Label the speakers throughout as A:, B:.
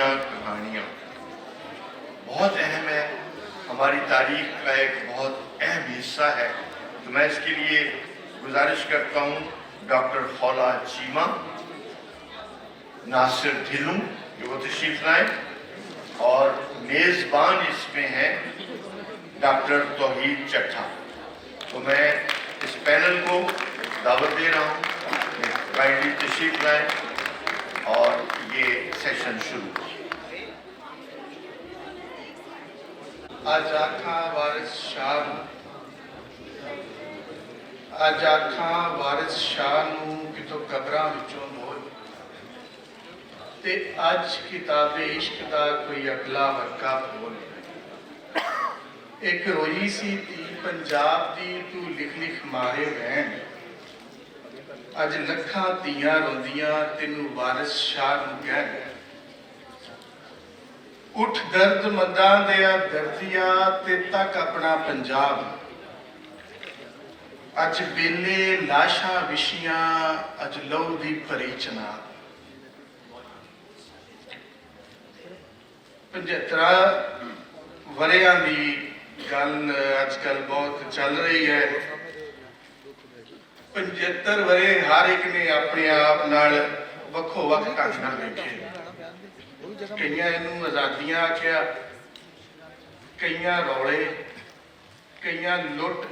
A: स्टोरियाँ, कहानियाँ बहुत अहम है, हमारी तारीख का एक बहुत अहम हिस्सा है। तो मैं इसके लिए गुजारिश करता हूँ डॉक्टर खौला चीमा, नासिर ढिल्लू जो वो तशरीफ लाएं, और मेज़बान इसमें हैं डॉक्टर तौहीद चट्ठा। तो मैं इस पैनल को दावत दे रहा हूँ, काइंडली तशरीफ लाएं और ये सेशन शुरू।
B: अज आखा वारिस शाह अज आखा वारिस शाह नूं कितों कबरां विचों मोल ते अज किताबे इश्क दा कोई अगला वर्का बोल। एक रोई सी धी पंजाब दी तू लिख लिख मारे वैन, अज लखां धीआं रोंदियां तेनू वारिस शाह नूं कहन। उठ दर्द मदां दिया दर्दिया ते तक अपना पंजाब, अज बेले लाशा विछियां अज लहू दी भरी चनाब। 75 वरियां दी गल अजकल बहुत चल रही है। 75 वरे हर एक ने अपने आप नाल वक्खो वक्ख ढंग नाल वेखे। कईयां इनू आज़ादियां आख्या, कईयां रौले, कईयां लुट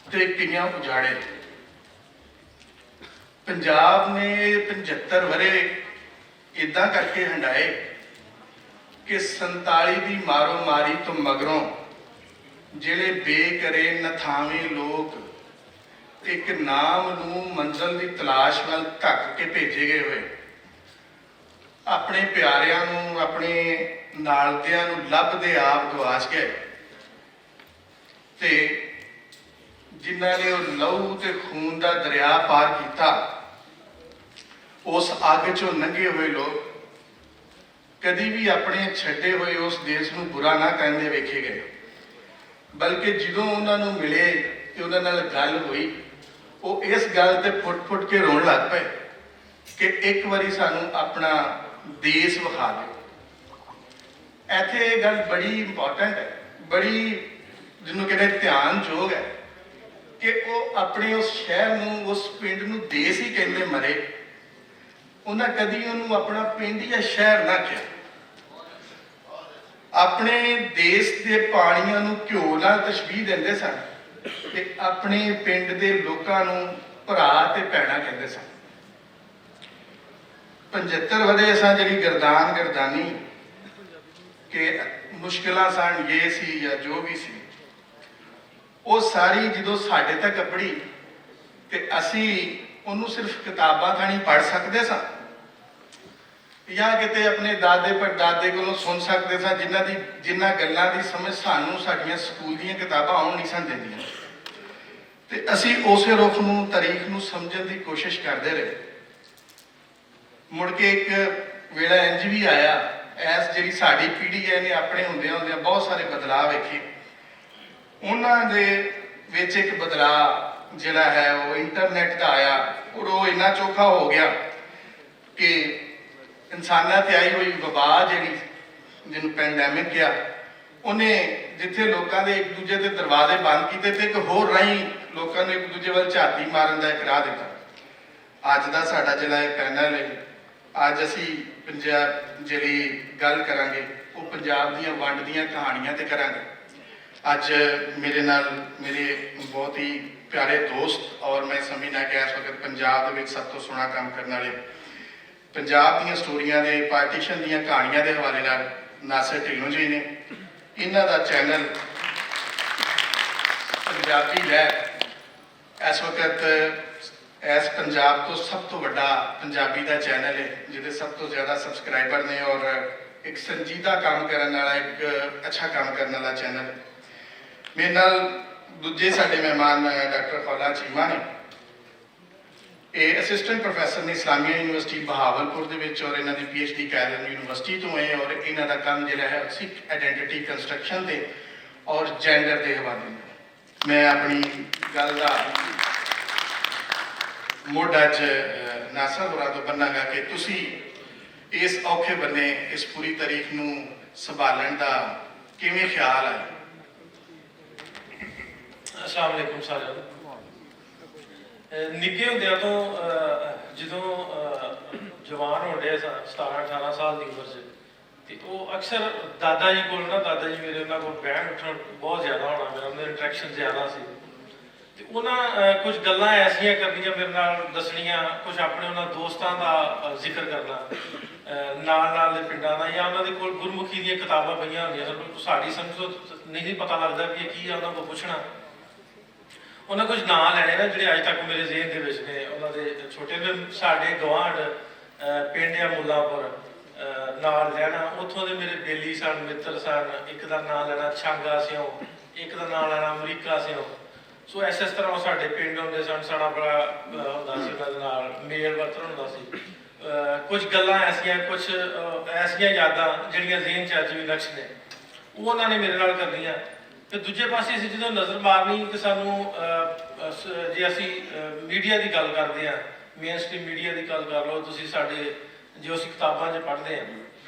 B: ते कईयां उजाड़े। पंजाब ने 75 वरे इदा करके हंडाए कि 47 की मारो मारी तो मगरों जिहड़े बेकरे नथावे लोग एक नाम नूं मंजिल की तलाश वाल धक के भेजे गए हुए, अपने प्यारियां नूं अपने नालदियां नूं लभदे आप गवाच गए। ते जिन्हां ने लहू ते खून का दरिया पार किया, उस अग चों लंघे हुए लोग कदी भी अपने छड्डे हुए उस देश नूं बुरा ना कहते वेखे गए, बल्कि जो उन्होंने मिले तो उन्होंने गल हुई, वो इस गल ते फुट फुट के रोन लग पे कि एक बारी सानू अपना देश विखा दो। इत्थे ये गल बड़ी इंपॉर्टेंट है, बड़ी जिन्हों कहते ध्यान योग है कि वो अपने उस शहर नूं उस पिंड नूं देश ही कहते मरे, उन्हें कदी उन्होंने अपना पिंड या शहर ना कहा। अपने देश के पानियों नूं घ्यो नाल तशबीह देंदे सन ते अपने पिंड के लोगों नूं भरा ते भैणां कहंदे सन। 75 वरे असां जिहड़ी गर्दान गर्दानी के मुश्किलां सन ये सी या जो भी सी, वो सारी जो साडे तक अपड़ी ते असी उन्होंने सिर्फ किताबां थाणी पढ़ सकते सन या किते अपने दादे परदादे कोलों सुन सकते सन, जिन्हां गल्लां दी समझ सानू साडियां स्कूल दीयां किताबां आउण नहीं सन दिंदियां। ते असी उसे रुख नूं तारीख नूं समझण दी कोशिश करते रहे। मुड़ के एक वेला इंज भी आया, ऐस जिहड़ी साडी पीढ़ी है इहने अपने हुंदियां हुंदियां बहुत सारे बदलाव वेखे। उन्हां दे विच एक बदलाव जिहड़ा है वो इंटरनेट का आया, और वो इन्ना चोखा हो गया कि इंसानां ते आई हुई वबा जिहड़ी जिन्हों पैंडैमिक किया, उन्हें जिथे लोगों के एक दूजे के दरवाजे बंद किए तो एक होर राही लोगों ने एक दूजे वाल झाती मारन का एक राह दिता। अज का साडा जिहड़ा पैनल है, अज असी पंजाब जिहड़ी गल करांगे वो पंजाब दीयां वंड दीयां कहानियां ते करांगे। अज मेरे नाल मेरे बहुत ही प्यारे दोस्त और मैं समझना कि इस वक्त पंजाब दे विच सब तो सोहना काम करने वाले पंजाब दीयां स्टोरियां दे पार्टीशन दीयां कहानियां दे हवाले नाल नासिर ढिल्लों जी ने, इन्हां दा चैनल पंजाबी लहर इस वक्त इस पंजाब तो सब तो वड्डा पंजाबी का चैनल है, जिहदे सब तो ज़्यादा सबसक्राइबर ने और एक संजीदा काम करने वाला एक अच्छा काम करने वाला चैनल है। मेरे नाल दूजे साडे मेहमान डॉक्टर खौला चीमा ने, ये असिस्टेंट प्रोफैसर ने इस्लामिया यूनिवर्सिटी बहावलपुर दे विच और इन्हां दी PhD कैरन यूनिवर्सिटी तो है, और इन्हां दा काम जिहड़ा है सिख आइडेंटिटी कंस्ट्रक्शन ते और जेंडर के हवाले नाल मैं अपनी गल दा मुढ़ अज नासर होरां तो बन्नागा कि तुसी ਇਸ ਔਖੇ ਬੰਨੇ ਇਸ ਪੂਰੀ ਤਾਰੀਖ ਨੂੰ ਸੰਭਾਲਣ ਦਾ ਕਿਵੇਂ ਖਿਆਲ ਹੈ?
C: अस्सलाम वालेकुम साਰਿਆਂ ਨੂੰ। ਨਿੱਕੇ ਹੁੰਦਿਆਂ ਤੋਂ ਜਦੋਂ ਜਵਾਨ ਹੁੰਦੇ ਸਾਂ 17-18 ਸਾਲ ਦੀ ਉਮਰ 'ਚ, ਤੇ ਉਹ ਅਕਸਰ ਦਾਦਾ ਜੀ ਕੋਲ ਨਾ, ਦਾਦਾ ਜੀ ਮੇਰੇ ਉਹਨਾਂ ਕੋਲ ਬਹਿਣ ਉੱਠਣ ਬਹੁਤ ਜ਼ਿਆਦਾ ਹੋਣਾ, ਮੇਰਾ ਉਹਨਾਂ ਇੰਟਰੈਕਸ਼ਨ ਜ਼ਿਆਦਾ ਸੀ। ਤੇ ਉਹਨਾਂ ਕੁਝ ਗੱਲਾਂ ਐਸੀਆਂ ਕਰਨੀਆਂ ਮੇਰੇ ਨਾਲ, ਦੱਸਣੀਆਂ, ਕੁਝ ਆਪਣੇ ਉਹਨਾਂ ਦੋਸਤਾਂ ਦਾ ਜ਼ਿਕਰ ਕਰਨਾ, ਨਾਲ ਨਾਲ ਦੇ ਪਿੰਡਾਂ ਦਾ, ਜਾਂ ਉਹਨਾਂ ਦੇ ਕੋਲ ਗੁਰਮੁਖੀ ਦੀਆਂ ਕਿਤਾਬਾਂ ਪਈਆਂ ਹੁੰਦੀਆਂ ਸਨ, ਸਾਡੀ ਸਮਝ ਤੋਂ ਨਹੀਂ ਪਤਾ ਲੱਗਦਾ ਵੀ ਇਹ ਕੀ ਆ, ਉਹਨਾਂ ਕੋਲ ਪੁੱਛਣਾ। ਉਹਨਾਂ ਕੁਝ ਨਾਂ ਲੈਣੇ ਨਾ ਜਿਹੜੇ ਅੱਜ ਤੱਕ ਮੇਰੇ ਜ਼ਿਹਨ ਦੇ ਵਿੱਚ ਨੇ। ਉਹਨਾਂ ਦੇ ਛੋਟੇ ਜਿਹੇ ਸਾਡੇ ਗਵਾਂਢ ਪਿੰਡ ਆ ਮੁੱਲਾਂਪੁਰ, ਨਾਲ ਰਹਿਣਾ, ਉੱਥੋਂ ਦੇ ਮੇਰੇ ਬੇਲੀ ਸਨ, ਮਿੱਤਰ ਸਨ। ਇੱਕ ਦਾ ਨਾਂ ਲੈਣਾ ਛਾਂਗਾ ਸਿਓ, ਇੱਕ ਦਾ ਨਾਂ ਲੈਣਾ ਅਮਰੀਕਾ ਸਿਓ। ਸੋ ਇਸ ਤਰ੍ਹਾਂ ਉਹ ਸਾਡੇ ਪਿੰਡ ਹੁੰਦੇ ਸਨ, ਸਾਡਾ ਬੜਾ ਹੁੰਦਾ ਸੀ ਉਹਨਾਂ ਦੇ ਨਾਲ ਮੇਲ ਵਰਤਣ ਹੁੰਦਾ ਸੀ। ਕੁਝ ਗੱਲਾਂ ਐਸੀਆਂ, ਕੁਝ ਐਸੀਆਂ ਯਾਦਾਂ ਜਿਹੜੀਆਂ ਜ਼ਿਹਨ 'ਚ ਅੱਜ ਵੀ ਨਕਸ਼ ਨੇ, ਉਹ ਉਹਨਾਂ ਨੇ ਮੇਰੇ ਨਾਲ ਕਰਨੀਆਂ। ਤੇ ਦੂਜੇ ਪਾਸੇ ਅਸੀਂ ਜਦੋਂ ਨਜ਼ਰ ਮਾਰਨੀ ਕਿ ਸਾਨੂੰ ਜੇ ਅਸੀਂ ਮੀਡੀਆ ਦੀ ਗੱਲ ਕਰਦੇ ਹਾਂ, ਮੇਨ ਸਟ੍ਰੀਮ ਮੀਡੀਆ ਦੀ ਗੱਲ ਕਰ ਲਓ ਤੁਸੀਂ, ਸਾਡੇ ਜੋ ਅਸੀਂ ਕਿਤਾਬਾਂ 'ਚ ਪੜ੍ਹਦੇ ਹਾਂ,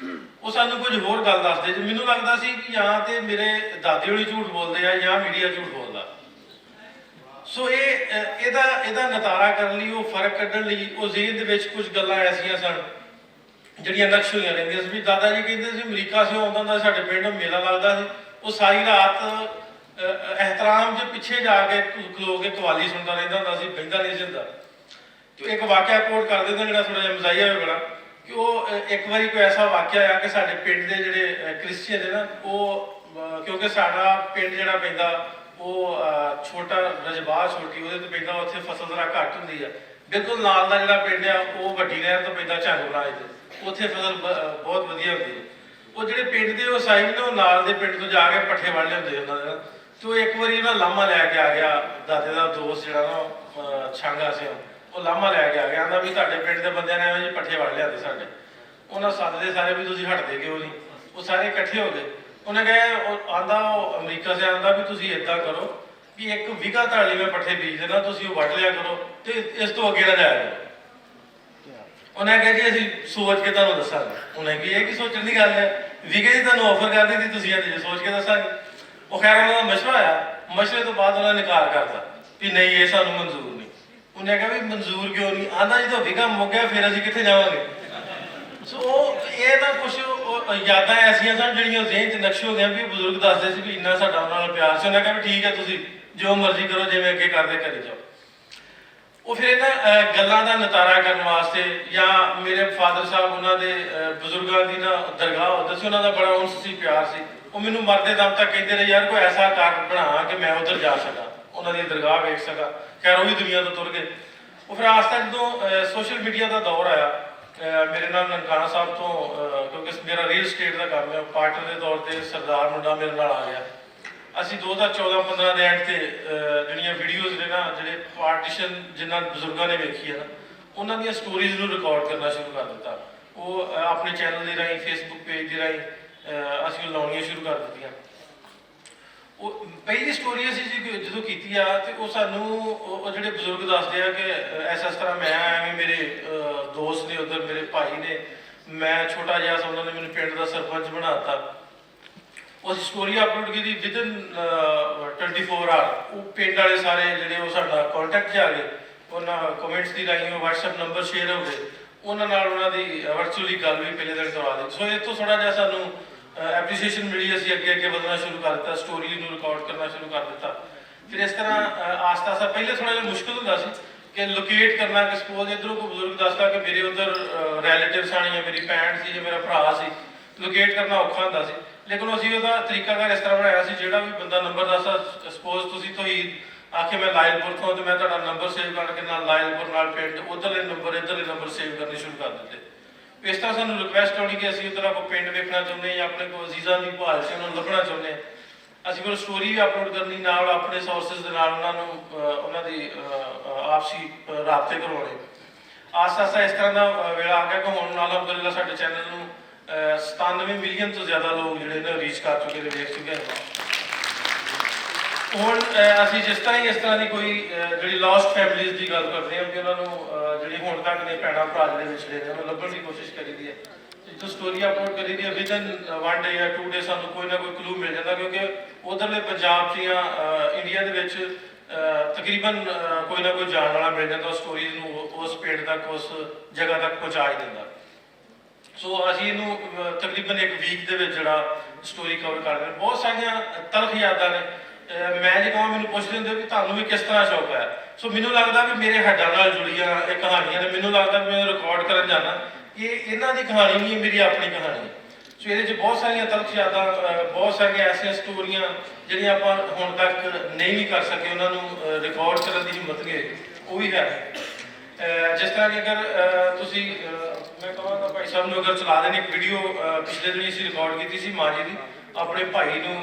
C: ਉਹ ਸਾਨੂੰ ਕੁਝ ਹੋਰ ਗੱਲ ਦੱਸਦੇ। ਜੇ ਮੈਨੂੰ ਲੱਗਦਾ ਸੀ ਕਿ ਜਾਂ ਤੇ ਮੇਰੇ ਦਾਦੇ ਹੋਣੀ ਝੂਠ ਬੋਲਦੇ ਆ ਜਾਂ ਮੀਡੀਆ ਝੂਠ ਬੋਲਦਾ। ਸੋ ਇਹਦਾ ਨਤਾਰਾ ਕਰਨ ਲਈ, ਉਹ ਫਰਕ ਕੱਢਣ ਲਈ, ਉਹ ਜ਼ਿਹਨ ਦੇ ਵਿੱਚ ਕੁਝ ਗੱਲਾਂ ਐਸੀਆਂ ਸਨ ਜਿਹੜੀਆਂ ਨਕਸ਼ ਹੋਈਆਂ ਰਹਿੰਦੀਆਂ ਸੀ। ਵੀ ਦਾਦਾ ਜੀ ਕਹਿੰਦੇ ਸੀ ਅਮਰੀਕਾ ਸੇ ਆਉਂਦਾ ਹੁੰਦਾ, ਸਾਡੇ ਪਿੰਡ ਮੇਲਾ ਲੱਗਦਾ ਸੀ, ਉਹ ਸਾਰੀ ਰਾਤ ਇਹਤਰਾਮ ਦੇ ਪਿੱਛੇ ਜਾ ਕੇ ਖਲੋ ਕੇ ਕਵਾਲੀ ਸੁਣਦਾ ਰਹਿੰਦਾ ਹੁੰਦਾ ਸੀ, ਬਹਿੰਦਾ ਨਹੀਂ ਸੀ ਹੁੰਦਾ। ਤੇ ਇੱਕ ਵਾਕਿਆ ਕੋਟ ਕਰ ਦਿੰਦਾ ਜਿਹੜਾ ਥੋੜਾ ਜਿਹਾ ਮਜ਼ਾਈਆ ਹੋਵੇ ਬੜਾ, ਕਿ ਉਹ ਇੱਕ ਵਾਰੀ ਕੋਈ ਐਸਾ ਵਾਕਿਆ ਆ ਕਿ ਸਾਡੇ ਪਿੰਡ ਦੇ ਜਿਹੜੇ ਕ੍ਰਿਸਚੀਅਨ ਨੇ ਨਾ, ਉਹ ਕਿਉਂਕਿ ਸਾਡਾ ਪਿੰਡ ਜਿਹੜਾ ਪੈਂਦਾ ਉਹ ਛੋਟਾ ਰਜਬਾਹ ਛੋਟੀ, ਉਹਦੇ ਤੇ ਪੈਂਦਾ, ਉੱਥੇ ਫਸਲ ਜ਼ਰਾ ਘੱਟ ਹੁੰਦੀ ਆ। ਬਿਲਕੁਲ ਨਾਲ ਦਾ ਜਿਹੜਾ ਪਿੰਡ ਆ ਉਹ ਵੱਡੀ ਨਹਿਰ ਤੋਂ ਪੈਂਦਾ ਝੰਗ ਬਰਾਜ ਤੇ, ਉੱਥੇ ਫਸਲ ਬਹੁਤ ਵਧੀਆ ਹੁੰਦੀ ਹੈ। ਉਹ ਜਿਹੜੇ ਪਿੰਡ ਦੇ ਉਹ ਸਾਈਡ ਨੇ, ਉਹ ਨਾਲ ਦੇ ਪਿੰਡ ਤੋਂ ਜਾ ਕੇ ਪੱਠੇ ਵੜ ਲਿਆਉਂਦੇ ਉਹਨਾਂ ਦੇ ਨਾਲ। ਤੇ ਉਹ ਇੱਕ ਵਾਰੀ ਉਹਨਾਂ ਲਾਮਾ ਲੈ ਕੇ ਆ ਗਿਆ, ਦਾਦੇ ਦਾ ਦੋਸਤ ਜਿਹੜਾ ਨਾ ਛਾਂਗਾ ਸੀ, ਉਹ ਲਾਮਾ ਲੈ ਕੇ ਆ ਗਿਆ, ਕਹਿੰਦਾ ਵੀ ਤੁਹਾਡੇ ਪਿੰਡ ਦੇ ਬੰਦਿਆਂ ਨੇ ਐਵੇਂ ਜੀ ਪੱਠੇ ਵੜ ਲਿਆਂਦੇ ਸਾਡੇ। ਉਹਨਾਂ ਸੱਦਦੇ ਸਾਰੇ ਵੀ ਤੁਸੀਂ ਹਟਦੇ ਕਿਉਂ ਨਹੀਂ? ਉਹ ਸਾਰੇ ਇਕੱਠੇ ਹੋ ਗਏ। ਉਹਨੇ ਕਿਹਾ, ਉਹ ਆਂਦਾ, ਉਹ ਅਮਰੀਕਾ ਸੇ ਆਂਦਾ ਵੀ ਤੁਸੀਂ ਏਦਾਂ ਕਰੋ ਵੀ 1 ਵਿਗਾ ਤੁਹਾਡੀ ਮੈਂ ਪੱਠੇ ਬੀਜ ਦੇਣਾ, ਤੁਸੀਂ ਉਹ ਵੱਢ ਲਿਆ ਕਰੋ ਤੇ ਇਸ ਤੋਂ ਅੱਗੇ ਨਾ ਜਾਇਆ ਕਰੋ। ਉਹਨੇ ਕਿਹਾ ਜੀ ਅਸੀਂ ਸੋਚ ਕੇ ਤੁਹਾਨੂੰ ਦੱਸਾਂਗੇ। ਉਹਨੇ ਕਿਹਾ ਇਹ ਕੀ ਸੋਚਣ ਦੀ ਗੱਲ ਹੈ, ਵਿਗੇ ਜੀ ਤੁਹਾਨੂੰ ਆਫਰ ਕਰ ਦਿੱਤੀ, ਤੁਸੀਂ ਅੱਜ ਸੋਚ ਕੇ ਦੱਸਾਂਗੇ। ਉਹ ਖੈਰ ਉਹਨਾਂ ਦਾ ਮਸ਼ਵਰਾ ਆਇਆ, ਮਸ਼ਵਰੇ ਤੋਂ ਬਾਅਦ ਉਹਨਾਂ ਨੇ ਇਨਕਾਰ ਕਰਤਾ ਵੀ ਨਹੀਂ ਇਹ ਸਾਨੂੰ ਮਨਜ਼ੂਰ ਨਹੀਂ। ਉਹਨੇ ਕਿਹਾ ਵੀ ਮਨਜ਼ੂਰ ਕਿਉਂ ਨਹੀਂ? ਆਂਦਾ ਜਦੋਂ ਵਿਗਾ ਮੁੱਕ ਗਿਆ ਫਿਰ ਅਸੀਂ ਕਿੱਥੇ ਜਾਵਾਂਗੇ? ਸੋ ਇਹ ਤਾਂ ਕੁਛ ਯਾਦਾਂ ਐਸੀਆਂ ਸਨ ਜਿਹੜੀਆਂ ਜ਼ਿਹਨ 'ਚ ਨਕਸ਼ ਹੋ ਗਈਆਂ ਵੀ ਬਜ਼ੁਰਗ ਦੱਸਦੇ ਸੀ ਵੀ ਇੰਨਾ ਸਾਡਾ ਉਹਨਾਂ ਨਾਲ ਪਿਆਰ ਸੀ। ਉਹਨੇ ਕਿਹਾ ਵੀ ਠੀਕ ਹੈ, ਤੁਸੀਂ ਜੋ ਮਰਜ਼ੀ ਕਰੋ, ਜਿਵੇਂ ਅੱਗੇ ਕਰਦੇ ਕਰੀ ਜਾਓ। ਉਹ ਫਿਰ ਇਹਨਾਂ ਗੱਲਾਂ ਦਾ ਨਤਾਰਾ ਕਰਨ ਵਾਸਤੇ, ਜਾਂ ਮੇਰੇ ਫਾਦਰ ਸਾਹਿਬ, ਉਹਨਾਂ ਦੇ ਬਜ਼ੁਰਗਾਂ ਦੀ ਨਾ ਦਰਗਾਹ ਉੱਧਰ ਸੀ, ਉਹਨਾਂ ਦਾ ਬੜਾ ਉਨਸ ਸੀ, ਪਿਆਰ ਸੀ। ਉਹ ਮੈਨੂੰ ਮਰਦੇ ਦਮ ਤੱਕ ਕਹਿੰਦੇ ਰਹੇ ਯਾਰ ਕੋਈ ਐਸਾ ਕਾਰਨ ਬਣਾ ਕਿ ਮੈਂ ਉੱਧਰ ਜਾ ਸਕਾਂ, ਉਹਨਾਂ ਦੀ ਦਰਗਾਹ ਵੇਖ ਸਕਾਂ। ਖੈਰ ਉਹ ਵੀ ਦੁਨੀਆ ਤੋਂ ਤੁਰ ਗਏ। ਉਹ ਫਿਰ ਆਸ ਤੱਕ ਜਦੋਂ ਸੋਸ਼ਲ ਮੀਡੀਆ ਦਾ ਦੌਰ ਆਇਆ, ਮੇਰੇ ਨਾਲ ਨਨਕਾਣਾ ਸਾਹਿਬ ਤੋਂ, ਕਿਉਂਕਿ ਮੇਰਾ ਰੀਅਲ ਸਟੇਟ ਦਾ ਕੰਮ ਹੈ, ਪਾਰਟਨਰ ਦੇ ਤੌਰ ਤੇ ਸਰਦਾਰ ਮੁੰਡਾ ਮੇਰੇ ਨਾਲ ਆ ਗਿਆ। ਅਸੀਂ 2014-15 ਦੇ ਐਂਡ ਤੇ ਜਿਹੜੀਆਂ ਵੀਡੀਓਜ਼ ਨੇ ਨਾ, ਜਿਹੜੇ ਪਾਰਟੀਸ਼ਨ ਜਿਨ੍ਹਾਂ ਬਜ਼ੁਰਗਾਂ ਨੇ ਵੇਖੀ ਹੈ ਨਾ, ਉਹਨਾਂ ਦੀਆਂ ਸਟੋਰੀਜ਼ ਨੂੰ ਰਿਕਾਰਡ ਕਰਨਾ ਸ਼ੁਰੂ ਕਰ ਦਿੱਤਾ। ਉਹ ਆਪਣੇ ਚੈਨਲ ਦੇ ਰਾਹੀਂ, ਫੇਸਬੁੱਕ ਪੇਜ ਦੇ ਰਾਹੀਂ ਅਸੀਂ ਲਾਉਣੀਆਂ ਸ਼ੁਰੂ ਕਰ ਦਿੱਤੀਆਂ। ਉਹ ਪਹਿਲੀ ਸਟੋਰੀ ਅਸੀਂ ਜਦੋਂ ਕੀਤੀ ਆ, ਤੇ ਉਹ ਸਾਨੂੰ ਉਹ ਜਿਹੜੇ ਬਜ਼ੁਰਗ ਦੱਸਦੇ ਆ ਕਿ ਇਸ ਤਰ੍ਹਾਂ ਮੈਂ ਐਵੇਂ, ਮੇਰੇ ਦੋਸਤ ਨੇ ਉੱਧਰ, ਮੇਰੇ ਭਾਈ ਨੇ, ਮੈਂ ਛੋਟਾ ਜਿਹਾ ਸੀ, ਉਹਨਾਂ ਨੇ ਮੈਨੂੰ ਪਿੰਡ ਦਾ ਸਰਪੰਚ ਬਣਾ ਦਿੱਤਾ। ਉਹ ਸਟੋਰੀ ਅਪਲੋਡ ਕੀਤੀ ਵਿਦਨ 24 ਆਵਰ। ਉਹ ਪਿੰਡ ਵਾਲੇ ਸਾਰੇ ਜਿਹੜੇ ਉਹ ਸਾਡਾ ਕੰਟੈਕਟ 'ਚ ਆ ਗਏ, ਉਹਨਾਂ ਕਮੈਂਟਸ ਦੀ ਰਾਹੀਂ ਉਹ WhatsApp ਨੰਬਰ ਸ਼ੇਅਰ ਹੋ ਗਏ, ਉਹਨਾਂ ਨਾਲ ਉਹਨਾਂ ਦੀ ਵਰਚੁਅਲੀ ਗੱਲ ਵੀ ਪਹਿਲੇ ਦਿਨ ਕਰਵਾ ਦਿੱਤੀ। ਸੋ ਇੱਥੋਂ ਥੋੜ੍ਹਾ ਜਿਹਾ ਸਾਨੂੰ ਐਪਰੀਸੀਏਸ਼ਨ ਮਿਲੀ, ਅਸੀਂ ਅੱਗੇ ਵਧਣਾ ਸ਼ੁਰੂ ਕਰ ਦਿੱਤਾ, ਸਟੋਰੀ ਨੂੰ ਰਿਕਾਰਡ ਕਰਨਾ ਸ਼ੁਰੂ ਕਰ ਦਿੱਤਾ। ਫਿਰ ਇਸ ਤਰ੍ਹਾਂ ਆਸਤਾ ਆਸਤਾ, ਪਹਿਲੇ ਥੋੜ੍ਹਾ ਜਿਹਾ ਮੁਸ਼ਕਿਲ ਹੁੰਦਾ ਸੀ ਕਿ ਲੋਕੇਟ ਕਰਨਾ, ਕਿ ਸਪੋਜ਼ ਇੱਧਰੋਂ ਕੋਈ ਬਜ਼ੁਰਗ ਦੱਸਦਾ ਕਿ ਮੇਰੇ ਉੱਧਰ ਰਿਲੇਟਿਵਸ ਆਣੀ, ਜਾਂ ਮੇਰੀ ਭੈਣ ਸੀ, ਜਾਂ ਮੇਰਾ ਭਰਾ ਸੀ, ਲੋਕੇਟ ਕਰਨਾ ਔਖਾ ਹੁੰਦਾ ਸੀ। ਲੇਕਿਨ ਅਸੀਂ ਉਹਦਾ ਤਰੀਕਾਕਾਰ ਇਸ ਤਰ੍ਹਾਂ ਬਣਾਇਆ ਸੀ, ਜਿਹੜਾ ਵੀ ਬੰਦਾ ਨੰਬਰ ਦੱਸਦਾ, ਸਪੋਜ਼ ਤੁਸੀਂ ਤੋਹੀਦ ਆਖੇ ਮੈਂ ਲਾਇਲਪੁਰ ਤੋਂ, ਤੇ ਮੈਂ ਤੁਹਾਡਾ ਨੰਬਰ ਸੇਵ ਕਰਕੇ ਨਾਲ ਲਾਇਲਪੁਰ ਨਾਲ ਪਿੰਡ, ਉੱਧਰਲੇ ਨੰਬਰ ਇੱਧਰਲੇ ਨੰਬਰ ਸੇਵ ਕਰਨੇ ਸ਼ੁਰੂ ਕਰ ਦਿੱਤੇ। ਇਸ ਤਰ੍ਹਾਂ ਸਾਨੂੰ ਰਿਕੁਐਸਟ ਆਉਣੀ ਕਿ ਅਸੀਂ ਉੱਧਰ ਕੋਈ ਪਿੰਡ ਵੇਖਣਾ ਚਾਹੁੰਦੇ ਹਾਂ, ਜਾਂ ਆਪਣੇ ਕੋਲ ਅਜ਼ੀਜ਼ਾਂ ਦੀ ਭਾਲ ਸੀ, ਉਹਨਾਂ ਨੂੰ ਲੱਭਣਾ ਚਾਹੁੰਦੇ ਹਾਂ। ਅਸੀਂ ਕੋਈ ਸਟੋਰੀ ਵੀ ਅਪਲੋਡ ਕਰਨੀ, ਨਾਲ ਆਪਣੇ ਸੋਰਸਿਸ ਦੇ ਨਾਲ ਉਹਨਾਂ ਨੂੰ ਉਹਨਾਂ ਦੀ ਆਪਸੀ ਰਾਬਤੇ ਕਰਵਾਉਣੇ। ਆਸਤਾ ਆਸਤਾ ਇਸ ਤਰ੍ਹਾਂ ਦਾ ਵੇਲਾ ਆ ਗਿਆ ਕਿ ਹੁਣ ਅਲਹਮਦੁਲਿਲਾ ਸਾਡੇ ਚੈਨਲ ਨੂੰ 97 ਮਿਲੀਅਨ ਤੋਂ ਜ਼ਿਆਦਾ ਲੋਕ ਜਿਹੜੇ ਨੇ ਰੀਚ ਕਰ ਚੁੱਕੇ ਨੇ, ਵੇਖ ਚੁੱਕੇ ਨੇ। ਹੁਣ ਅਸੀਂ ਜਿਸ ਤਰ੍ਹਾਂ ਦੀ ਕੋਈ ਜਿਹੜੀ ਲਾਸਟ ਫੈਮਿਲੀਜ਼ ਦੀ ਗੱਲ ਕਰਦੇ ਹਾਂ, ਵੀ ਉਹਨਾਂ ਨੂੰ ਜਿਹੜੀ ਹੁਣ ਤੱਕ ਨੇ ਭੈਣਾਂ ਭਰਾ ਜਿਹੜੇ ਵਿਛੜੇ ਨੇ, ਉਹਨੂੰ ਲੱਭਣ ਦੀ ਕੋਸ਼ਿਸ਼ ਕਰੀਦੀ ਹੈ। तो स्टोरी अपलोड करी दी विदन 1 डे या 2 डे सानू कोई ना कोई क्लू मिल जाता, क्योंकि उधरले पंजाब च या इंडिया दे विच तकरीबन कोई ना कोई जान वाला मिल जाता, स्टोरीज नू उस पिंड तक उस जगह तक पहुँचा ही दिंदा। सो असीं इहनूं तकरीबन एक वीक दे विच जिहड़ा स्टोरी कवर कर रहे हैं। बहुत सारियां तलख यादां ने। मैं जे कहां मैनूं पुछदे हुंदे भी तुहानूं भी किस तरह शौक है, सो मैनूं लगदा भी मेरे हड्डां नाल जुड़ियां ये कहानियां ने। मैनूं लगदा भी मैं रिकॉर्ड करन जाना ये इन्हां दी कहानी नहीं है, मेरी अपनी कहानी है। सो ਇਹਦੇ 'ਚ ਬਹੁਤ ਸਾਰੀਆਂ ਤਲਖ ਯਾਦਾਂ, ਬਹੁਤ ਸਾਰੀਆਂ ਐਸੀਆਂ ਸਟੋਰੀਆਂ ਜਿਹੜੀਆਂ ਆਪਾਂ ਹੁਣ ਤੱਕ ਨਹੀਂ ਵੀ ਕਰ ਸਕੇ, ਉਹਨਾਂ ਨੂੰ ਰਿਕਾਰਡ ਕਰਨ ਦੀ ਹਿੰਮਤ ਨਹੀਂ ਹੋਈ, ਉਹ ਵੀ ਹੈ। ਜਿਸ ਤਰ੍ਹਾਂ ਕਿ ਅਗਰ ਤੁਸੀਂ ਮੈਂ ਕਹਾਂਗਾ ਭਾਈ ਸਾਹਿਬ ਨੂੰ ਅਗਰ ਚਲਾ ਦੇਣ, ਇੱਕ ਵੀਡੀਓ ਪਿਛਲੇ ਦਿਨੀ ਅਸੀਂ ਰਿਕਾਰਡ ਕੀਤੀ ਸੀ ਮਾਂ ਜੀ ਦੀ, ਆਪਣੇ ਭਾਈ ਨੂੰ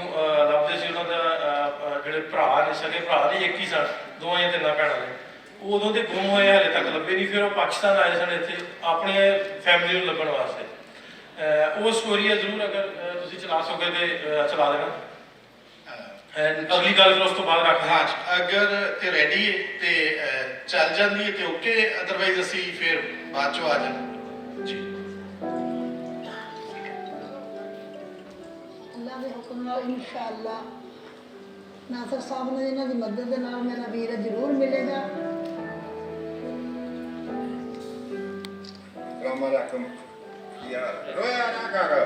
C: ਲੱਭਦੇ ਸੀ। ਉਹਨਾਂ ਦਾ ਜਿਹੜੇ ਭਰਾ ਨੇ, ਸਕੇ ਭਰਾ ਨੇ, ਇੱਕ ਹੀ ਸਨ, ਦੋਵਾਂ ਜਾਂ ਤਿੰਨਾਂ ਭੈਣਾਂ ਨੇ। ਉਹ ਉਦੋਂ ਦੇ ਗੁੰਮ ਹੋਏ, ਹਾਲੇ ਤੱਕ ਲੱਭੇ ਨਹੀਂ। ਫਿਰ ਉਹ ਪਾਕਿਸਤਾਨ ਆਏ ਸਨ ਇੱਥੇ ਆਪਣੀ ਫੈਮਿਲੀ ਨੂੰ ਲੱਭਣ ਵਾਸਤੇ। ਉਹ ਸਟੋਰੀ ਹੈ, ਜ਼ਰੂਰ ਅਗਰ ਤੁਸੀਂ ਚਲਾ ਸਕੋਗੇ ਤੇ ਚਲਾ ਦੇਣਾ। ਅਗਲੀ ਗੱਲ ਫਿਰ ਉਸ ਤੋਂ ਬਾਅਦ ਰੱਖ।
B: हाँ अगर ते रेडी है ते चल जाती है तो ओके, अदरवाइज असी फिर बाद चो आ जाना जी।
D: अल्लाह के हुक्म नाल इंशाअल्लाह नासर साहब ने इन्हां दी मदद दे नाल मेरा वीर जरूर मिलेगा।
A: Assalamualaikum. Ya, roya nakara.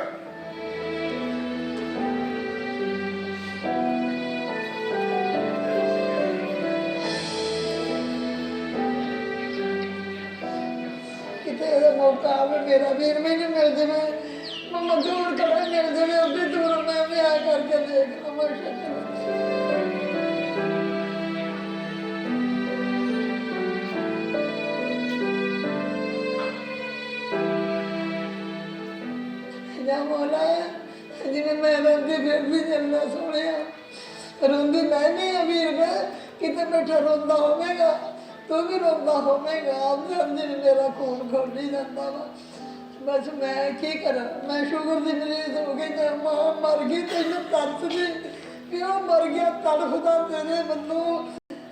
D: किते दा मौका आवे मेरा वीर मैनूं मिल जावे, मैं दूर कड़ा मिल जावे, उतनी दूर मैं ब्याह करके देख लवां शक्ल। या मौला जिवें मैं रोंदी फिरदी जन्ना सोहणिया, रोंदी मैं नहीं है वीर, मैं किते बैठा रोंदा होवेगा, तू भी रोंदा होवेगा। आप समझ मेरा खून खोली जाता वा। बस मैं की करा, मैं शुगर दी मरीज हो गई, ते मां मर गई, तैनूं तरस नहीं, प्यो मर गया तड़फदा तेरे बन्नू।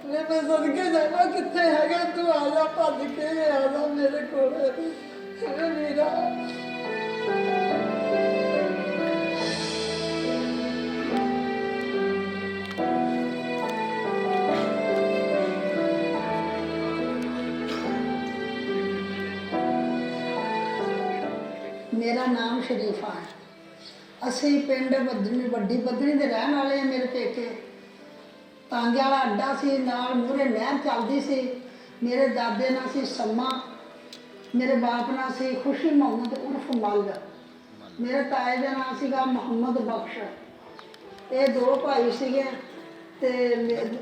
D: मैं सदके जावा, कित्थे हैगा तू, आ जा भज के, आ जा मेरे कोल वीरा। मेरा नाम शरीफा है। असी पिंड बदनी वड्डी बदनी दे रहन वाले हैं। मेरे पेके तांगे वाला अड्डा सी, नाल मूहरे नहर चलदी सी। मेरे दादे नाम सी सम्मा, मेरे बाप नाम सी खुशी मोहम्मद उर्फ मल्ल, मेरे ताए का नाम सीगा मोहम्मद बख्श। ये दो भाई सीगे ते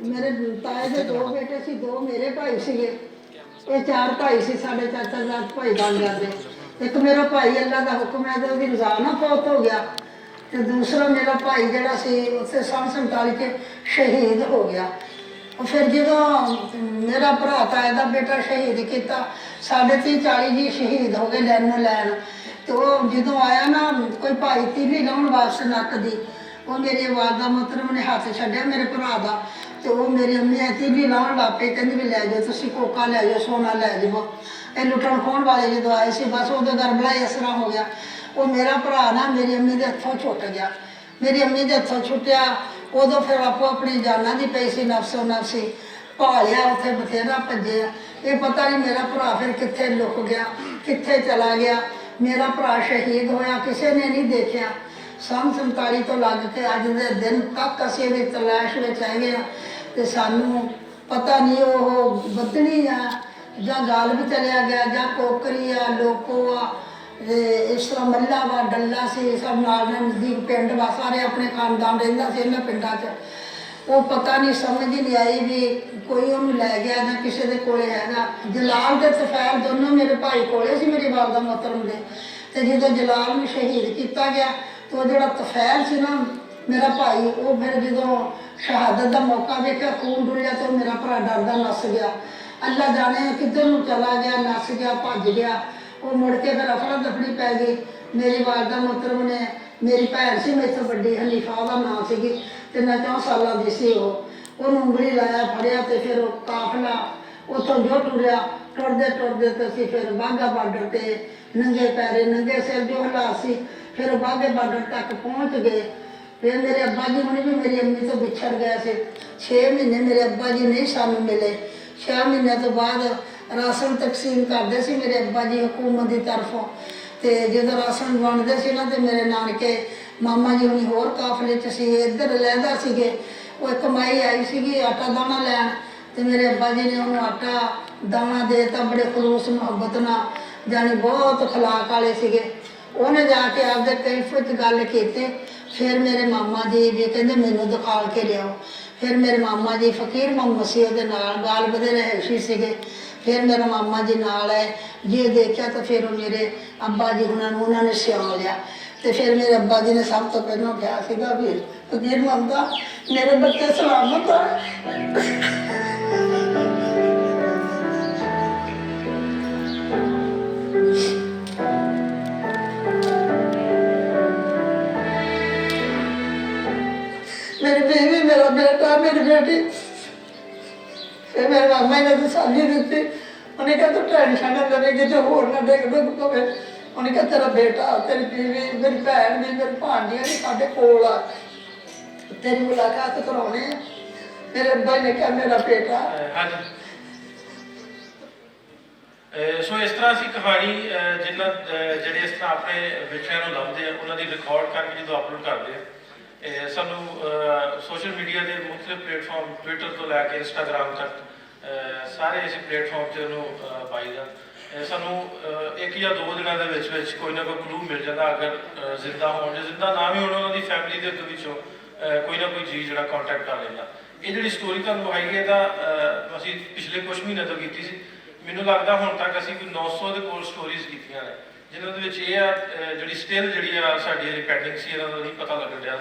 D: मेरे ताए के दो बेटे सी, दो मेरे भाई सीगे। ये 4 भाई सी साडे चाचा जात भाई बन जाते। एक मेरा भाई अल्लाह का हुक्म है तो रजाना फौत हो गया, तो दूसरा मेरा भाई जरा सी उत्थे 47 के शहीद हो गया। और फिर जो मेरा भरा ताए का बेटा शहीद किया, 30-40 जी शहीद हो गए लैन लैन। तो जो आया ना कोई भाई तीली लाउन वास्ते नक दी, वो मेरी आवाज़ का मतलब ने हाथ छड्या मेरे भरा का, तो वो मेरी अम्मी तीली लाउन लग पे, कहती भी लै जाओ तुम, कोका लै जाओ, सोना लै जाओ। ये लुटन खोण वाले जो आए थे, बस वो गरबला इस तरह हो गया। वो मेरा भरा ना मेरी अम्मी के हथों छुट गया। मेरी अम्मी के हथों छुटिया, उदों फिर आपो अपनी जाना दी पई सी, नफसो नफसी भालिया, उत्थे बथेरा भजे। ये पता नहीं मेरा भरा फिर कित्थे लुक गया, कित्थे चला गया। मेरा भरा शहीद होया, किसी ने नहीं देखा। 47 तो लग के अज के दिन तक असीं इहदी तलाश में हैगे आ, ते सानू पता नहीं वो बदनी आ ਜਾਂ ਗਾਲ ਵੀ ਚਲਿਆ ਗਿਆ, ਜਾਂ ਕੋਕਰੀ ਆ, ਲੋਕੋ ਆ, ਇਸ ਤਰ੍ਹਾਂ ਮੱਲਾ ਵਾ, ਡੱਲਾ ਸੀ, ਸਭ ਨਾਲ ਨਜ਼ਦੀਕ ਪਿੰਡ ਵਾ, ਸਾਰੇ ਆਪਣੇ ਖਾਨਦਾਨ ਰਹਿੰਦਾ ਸੀ ਇਹਨਾਂ ਪਿੰਡਾਂ 'ਚ। ਉਹ ਪਤਾ ਨਹੀਂ, ਸਮਝ ਹੀ ਨਹੀਂ ਆਈ ਵੀ ਕੋਈ ਉਹਨੂੰ ਲੈ ਗਿਆ ਜਾਂ ਕਿਸੇ ਦੇ ਕੋਲੇ ਹੈਗਾ। ਜਲਾਲ ਤੇ ਤਫੈਲ ਦੋਨੋਂ ਮੇਰੇ ਭਾਈ ਕੋਲੇ ਸੀ, ਮੇਰੀ ਵਾਲਦਾ ਮੁਹਤਰਮ ਦੇ। ਤੇ ਜਦੋਂ ਜਲਾਲ ਨੂੰ ਸ਼ਹੀਦ ਕੀਤਾ ਗਿਆ, ਤੇ ਉਹ ਜਿਹੜਾ ਤਫੈਲ ਸੀ ਨਾ ਮੇਰਾ ਭਾਈ, ਉਹ ਫਿਰ ਜਦੋਂ ਸ਼ਹਾਦਤ ਦਾ ਮੌਕਾ ਵੇਖਿਆ, ਖੂਨ ਡੁੱਲਿਆ, ਤੇ ਉਹ ਮੇਰਾ ਭਰਾ ਡਰਦਾ ਨੱਸ ਗਿਆ। अल्लाह जाने किधर नूं चला गया, नस गया, भज गया। वो मुड़ के फिर अफड़ा दफड़ी पै गई। मेरी वालदा मोहतरम ने, मेरी भैन सी मेरे तो बड़ी, हनीफा का नाम सी, 3-4 साल की सी। वो उन्होंने उंगली लाया, फड़िया, तो फिर काफिला उतों जो टुरिया ਟੁਰਦੇ ਟੁਰਦੇ ਤੇ ਅਸੀਂ ਫਿਰ ਵਾਹਗਾ ਬਾਰਡਰ ਤੇ ਨੰਗੇ ਪੈਰੇ ਨੰਗੇ ਸਿਰ ਜੋ ਹਾਲਾਤ ਸੀ ਫਿਰ ਵਾਹਗੇ ਬਾਰਡਰ ਤੱਕ ਪਹੁੰਚ ਗਏ। ਫਿਰ ਮੇਰੇ ਅੱਬਾ ਜੀ ਹੁਣੀ ਵੀ ਮੇਰੀ ਅੰਮੀ ਤੋਂ ਵਿਛੜ ਗਏ ਸੀ। 6 ਮਹੀਨੇ ਮੇਰੇ ਅੱਬਾ ਜੀ ਨਹੀਂ ਸਾਨੂੰ ਮਿਲੇ। 6 ਮਹੀਨਿਆਂ ਤੋਂ ਬਾਅਦ ਰਾਸ਼ਨ ਤਕਸੀਮ ਕਰਦੇ ਸੀ ਮੇਰੇ ਅੱਬਾ ਜੀ ਹਕੂਮਤ ਦੀ ਤਰਫੋਂ। ਤੇ ਜਦੋਂ ਰਾਸ਼ਨ ਵੰਡਦੇ ਸੀ ਨਾ ਤੇ ਮੇਰੇ ਨਾਨਕੇ ਮਾਮਾ ਜੀ ਹੁਣੀ ਹੋਰ ਕਾਫਲੇ 'ਚ ਸੀ, ਇੱਧਰ ਲਹਿੰਦਾ ਸੀਗੇ। ਉਹ ਕਮਾਈ ਆਈ ਸੀਗੀ ਆਟਾ ਦਾਣਾ ਲੈਣ ਤੇ ਮੇਰੇ ਅੱਬਾ ਜੀ ਨੇ ਉਹਨੂੰ ਆਟਾ ਦਾਣਾ ਦੇਤਾ ਬੜੇ ਖਲੂਸ ਮੁਹੱਬਤ ਨਾਲ, ਜਾਣੀ ਬਹੁਤ ਖਲਾਕ ਵਾਲੇ ਸੀਗੇ। ਉਹਨੇ ਜਾ ਕੇ ਆਪਦੇ ਕੈਂਪ ਵਿੱਚ ਗੱਲ ਕੀਤੀ। ਫਿਰ ਮੇਰੇ ਮਾਮਾ ਜੀ ਵੀ ਕਹਿੰਦੇ ਮੈਨੂੰ ਦਿਖਾਲ ਕੇ ਲਿਆਓ। ਫਿਰ ਮੇਰੇ ਮਾਮਾ ਜੀ ਫਕੀਰ ਮੁਹੰਮਦ ਸੀ ਉਹਦੇ ਨਾਲ ਗਾਲਬ ਦੇ ਰਹਿਸ਼ੀ ਸੀਗੇ। ਫਿਰ ਮੇਰਾ ਮਾਮਾ ਜੀ ਨਾਲ ਹੈ ਜੇ ਦੇਖਿਆ ਤਾਂ ਫਿਰ ਉਹ ਮੇਰੇ ਅੱਬਾ ਜੀ ਉਹਨਾਂ ਨੇ ਸਿਉਂ ਲਿਆ। ਤੇ ਫਿਰ ਮੇਰੇ ਅੱਬਾ ਜੀ ਨੇ ਸਭ ਤੋਂ ਪਹਿਲਾਂ ਕਿਹਾ ਸੀਗਾ ਵੀ ਫਕੀਰ ਮੁਹੰਮਦ ਮੇਰੇ ਬੱਚੇ ਸਲਾਮਤ ਆ। मेरी बीवी मेरा बेटा मेरी बेटी। फिर मेरे मामा ने तसल्ली दी। उन्हें कहा तू टेंशन ना ले कितने होर ना डिग डुग पवे। उन्हें कहा तेरा बेटा तेरी बीवी मेरी भैन भी मेरी भांजियां भी साडे कोल आ, तेरी मुलाकात कराने। मेरे अब्बा ने कहा मेरा बेटा।
C: ਹਾਂਜੀ ਸੋ ਇਸ ਤਰ੍ਹਾਂ ਅਸੀਂ ਕਹਾਣੀ ਜਿਨ੍ਹਾਂ ਜਿਹੜੇ ਇਸ ਤਰ੍ਹਾਂ ਆਪਣੇ ਵਿਸ਼ਿਆਂ ਨੂੰ ਲੱਭਦੇ ਆ ਉਹਨਾਂ ਦੀ ਰਿਕਾਰਡ ਕਰਕੇ ਜਦੋਂ ਅਪਲੋਡ ਕਰਦੇ ਆ ਸਾਨੂੰ ਸੋਸ਼ਲ ਮੀਡੀਆ ਦੇ ਮੁੱਖ ਪਲੇਟਫਾਰਮ ਟਵਿੱਟਰ ਤੋਂ ਲੈ ਕੇ ਇੰਸਟਾਗ੍ਰਾਮ ਤੱਕ ਸਾਰੇ ਇਸ ਪਲੇਟਫਾਰਮ 'ਤੇ ਉਹਨੂੰ ਪਾਈਦਾ। ਸਾਨੂੰ 1 ਜਾਂ 2 ਦਿਨਾਂ ਦੇ ਵਿੱਚ ਕੋਈ ਨਾ ਕੋਈ ਕਲੂ ਮਿਲ ਜਾਂਦਾ। ਅਗਰ ਜ਼ਿੰਦਾ ਹੋਣ ਜਾਂ ਜ਼ਿੰਦਾ ਨਾ ਵੀ ਹੋਣ ਉਹਨਾਂ ਦੀ ਫੈਮਿਲੀ ਦੇ ਵਿੱਚੋਂ ਕੋਈ ਨਾ ਕੋਈ ਜੀ ਜਿਹੜਾ ਕੰਟੈਕਟ ਕਰ ਲੈਂਦਾ। ਇਹ ਜਿਹੜੀ ਸਟੋਰੀ ਤੁਹਾਨੂੰ ਵਿਖਾਈ ਹੈ ਇਹਦਾ ਅਸੀਂ ਪਿਛਲੇ ਕੁਝ ਮਹੀਨੇ ਤੋਂ ਕੀਤੀ ਸੀ। ਮੈਨੂੰ ਲੱਗਦਾ ਹੁਣ ਤੱਕ ਅਸੀਂ ਕੋਈ 900 ਦੇ ਕੋਲ ਸਟੋਰੀਜ਼ ਕੀਤੀਆਂ ਨੇ ਜਿਨ੍ਹਾਂ ਦੇ ਵਿੱਚ ਇਹ ਆ ਜਿਹੜੀ ਸਟਿਲ ਜਿਹੜੀ ਆ ਸਾਡੀ ਜਿਹੜੀ ਪੈਂਡਿੰਗ ਸੀ ਇਹਦਾ ਨਹੀਂ ਪਤਾ ਲੱਗਣ ਡਿਆ।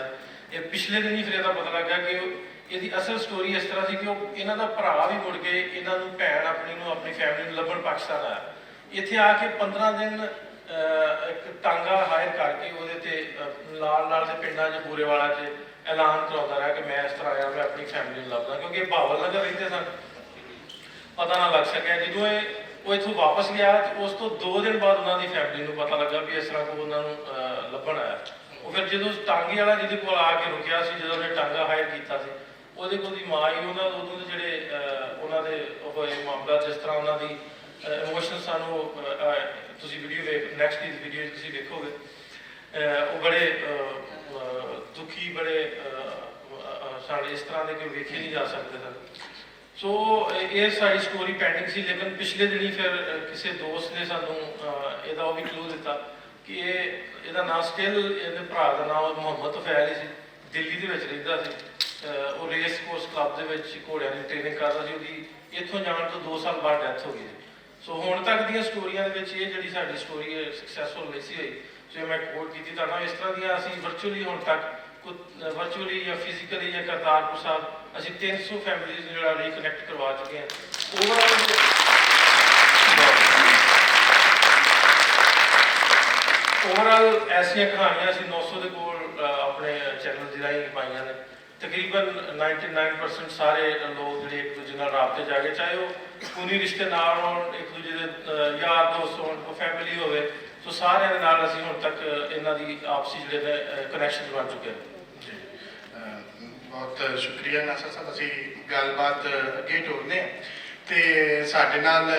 C: ਇਹ ਪਿਛਲੇ ਦਿਨ ਹੀ ਫਿਰ ਇਹਦਾ ਪਤਾ ਲੱਗਾ ਕਿ ਇਹਦੀ ਅਸਲ ਸਟੋਰੀ ਇਸ ਤਰ੍ਹਾਂ ਸੀ ਕਿ ਉਹ ਇਹਨਾਂ ਦਾ ਭਰਾ ਵੀ ਮੁੜ ਕੇ ਇਹਨਾਂ ਨੂੰ ਭੈਣ ਆਪਣੀ ਫੈਮਿਲੀ ਨੂੰ ਲੱਭਣ ਪਾਕਿਸਤਾਨ ਆਇਆ। ਇੱਥੇ ਆ ਕੇ 15 ਦਿਨ ਇੱਕ ਟਾਂਗਾ ਹਾਇਰ ਕਰਕੇ ਉਹਦੇ ਤੇ ਨਾਲ ਦੇ ਪਿੰਡਾਂ 'ਚ ਬੂਰੇਵਾਲਾ 'ਚ ਐਲਾਨ ਕਰਾਉਂਦਾ ਰਿਹਾ ਕਿ ਮੈਂ ਇਸ ਤਰ੍ਹਾਂ ਆਇਆ ਮੈਂ ਆਪਣੀ ਫੈਮਿਲੀ ਨੂੰ ਲੱਭਦਾ ਕਿਉਂਕਿ ਬਾਵਲ ਨਗਰ ਰਹਿੰਦੇ ਸਨ। ਪਤਾ ਨਾ ਲੱਗ ਸਕਿਆ। ਜਦੋਂ ਉਹ ਇੱਥੋਂ ਵਾਪਸ ਗਿਆ ਤੇ ਉਸ ਤੋਂ 2 ਦਿਨ ਬਾਅਦ ਉਹਨਾਂ ਦੀ ਫੈਮਿਲੀ ਨੂੰ ਪਤਾ ਲੱਗਾ ਵੀ ਇਸ ਤਰ੍ਹਾਂ ਕੋਈ ਉਹਨਾਂ ਨੂੰ ਲੱਭਣ ਆਇਆ। ਉਹ ਫਿਰ ਜਦੋਂ ਟਾਂਗੇ ਵਾਲਾ ਜਿਹਦੇ ਕੋਲ ਆ ਕੇ ਰੁਕਿਆ ਸੀ ਜਦੋਂ ਉਹਨੇ ਟਾਂਗਾ ਹਾਇਰ ਕੀਤਾ ਸੀ ਉਹਦੇ ਕੋਲ ਦੀ ਮਾਂ ਹੀ ਉਦੋਂ ਦੇ ਜਿਹੜੇ ਉਹਨਾਂ ਦੇ ਹੋਏ ਮਾਮਲਾ ਜਿਸ ਤਰ੍ਹਾਂ ਉਹਨਾਂ ਦੀ ਇਮੋਸ਼ਨ ਸਾਨੂੰ ਤੁਸੀਂ ਵੀਡੀਓ ਨੈਕਸਟ ਦੀ ਵੀਡੀਓ ਤੁਸੀਂ ਵੇਖੋਗੇ ਉਹ ਬੜੇ ਦੁਖੀ ਬੜੇ ਸਾਡੇ ਇਸ ਤਰ੍ਹਾਂ ਦੇ ਕੋਈ ਵੇਖੇ ਨਹੀਂ ਜਾ ਸਕਦੇ ਸਨ। ਸੋ ਇਹ ਸਾਡੀ ਸਟੋਰੀ ਪੈਂਡਿੰਗ ਸੀ ਲੇਕਿਨ ਪਿਛਲੇ ਦਿਨੀ ਫਿਰ ਕਿਸੇ ਦੋਸਤ ਨੇ ਸਾਨੂੰ ਇਹਦਾ ਉਹ ਵੀ ਕਲੂ ਦਿੱਤਾ ਕਿ ਇਹਦਾ ਨਾਮ ਸਟਿਲ ਇਹਦੇ ਭਰਾ ਦਾ ਨਾਮ ਮੁਹੰਮਦ ਤੁਫੈਲ ਹੀ ਸੀ। ਦਿੱਲੀ ਦੇ ਵਿੱਚ ਰਹਿੰਦਾ ਸੀ। ਉਹ ਰੇਸ ਕੋਰਸ ਕਲੱਬ ਦੇ ਵਿੱਚ ਘੋੜਿਆਂ ਦੀ ਟ੍ਰੇਨਿੰਗ ਕਰਦਾ ਸੀ। ਉਹਦੀ ਇੱਥੋਂ ਜਾਣ ਤੋਂ 2 ਸਾਲ ਬਾਅਦ ਡੈਥ ਹੋ ਗਈ ਸੀ। ਸੋ ਹੁਣ ਤੱਕ ਦੀਆਂ ਸਟੋਰੀਆਂ ਦੇ ਵਿੱਚ ਇਹ ਜਿਹੜੀ ਸਾਡੀ ਸਟੋਰੀ ਹੈ ਸਕਸੈਸਫੁਲ ਨਹੀਂ ਸੀ ਹੋਈ। ਸੋ ਮੈਂ ਕੋਟ ਕੀਤੀ ਤਾਂ ਨਾ ਇਸ ਤਰ੍ਹਾਂ ਦੀਆਂ ਅਸੀਂ ਵਰਚੁਅਲੀ ਹੁਣ ਤੱਕ ਵਰਚੁਅਲੀ ਜਾਂ ਫਿਜ਼ੀਕਲੀ ਜਾਂ ਕਰਤਾਰਪੁਰ ਸਾਹਿਬ ਅਸੀਂ 300 ਫੈਮਿਲੀਜ਼ ਨੂੰ ਜਿਹੜਾ ਰੀਕਨੈਕਟ ਕਰਵਾ ਚੁੱਕੇ ਹਾਂ। ਓਵਰਆਲ ਐਸੀਆਂ ਕਹਾਣੀਆਂ ਅਸੀਂ 900 ਦੇ ਕੋਲ ਆਪਣੇ ਚੈਨਲ ਦੀ ਰਾਹੀਂ ਪਾਈਆਂ ਨੇ। ਤਕਰੀਬਨ 99% ਸਾਰੇ ਲੋਕ ਜਿਹੜੇ ਇੱਕ ਦੂਜੇ ਨਾਲ ਰਾਬਤੇ ਜਾ ਕੇ ਚਾਹੇ ਉਹ ਖੂਨੀ ਰਿਸ਼ਤੇ ਨਾਲ ਹੋਣ ਇੱਕ ਦੂਜੇ ਦੇ ਯਾਰ ਦੋਸਤ ਹੋਣ ਕੋਈ ਫੈਮਿਲੀ ਹੋਵੇ ਸੋ ਸਾਰਿਆਂ ਦੇ ਨਾਲ ਅਸੀਂ ਹੁਣ ਤੱਕ ਇਹਨਾਂ ਦੀ ਆਪਸੀ ਜਿਹੜੇ ਨੇ ਕਨੈਕਸ਼ਨ ਬਣ ਚੁੱਕੇ ਨੇ।
B: ਬਹੁਤ ਸ਼ੁਕਰੀਆ ਨਾਸਰ ਸਾਹਿਬ। ਅਸੀਂ ਗੱਲਬਾਤ ਅੱਗੇ ਟੋਰਨੇ ਤੇ ਸਾਡੇ ਨਾਲ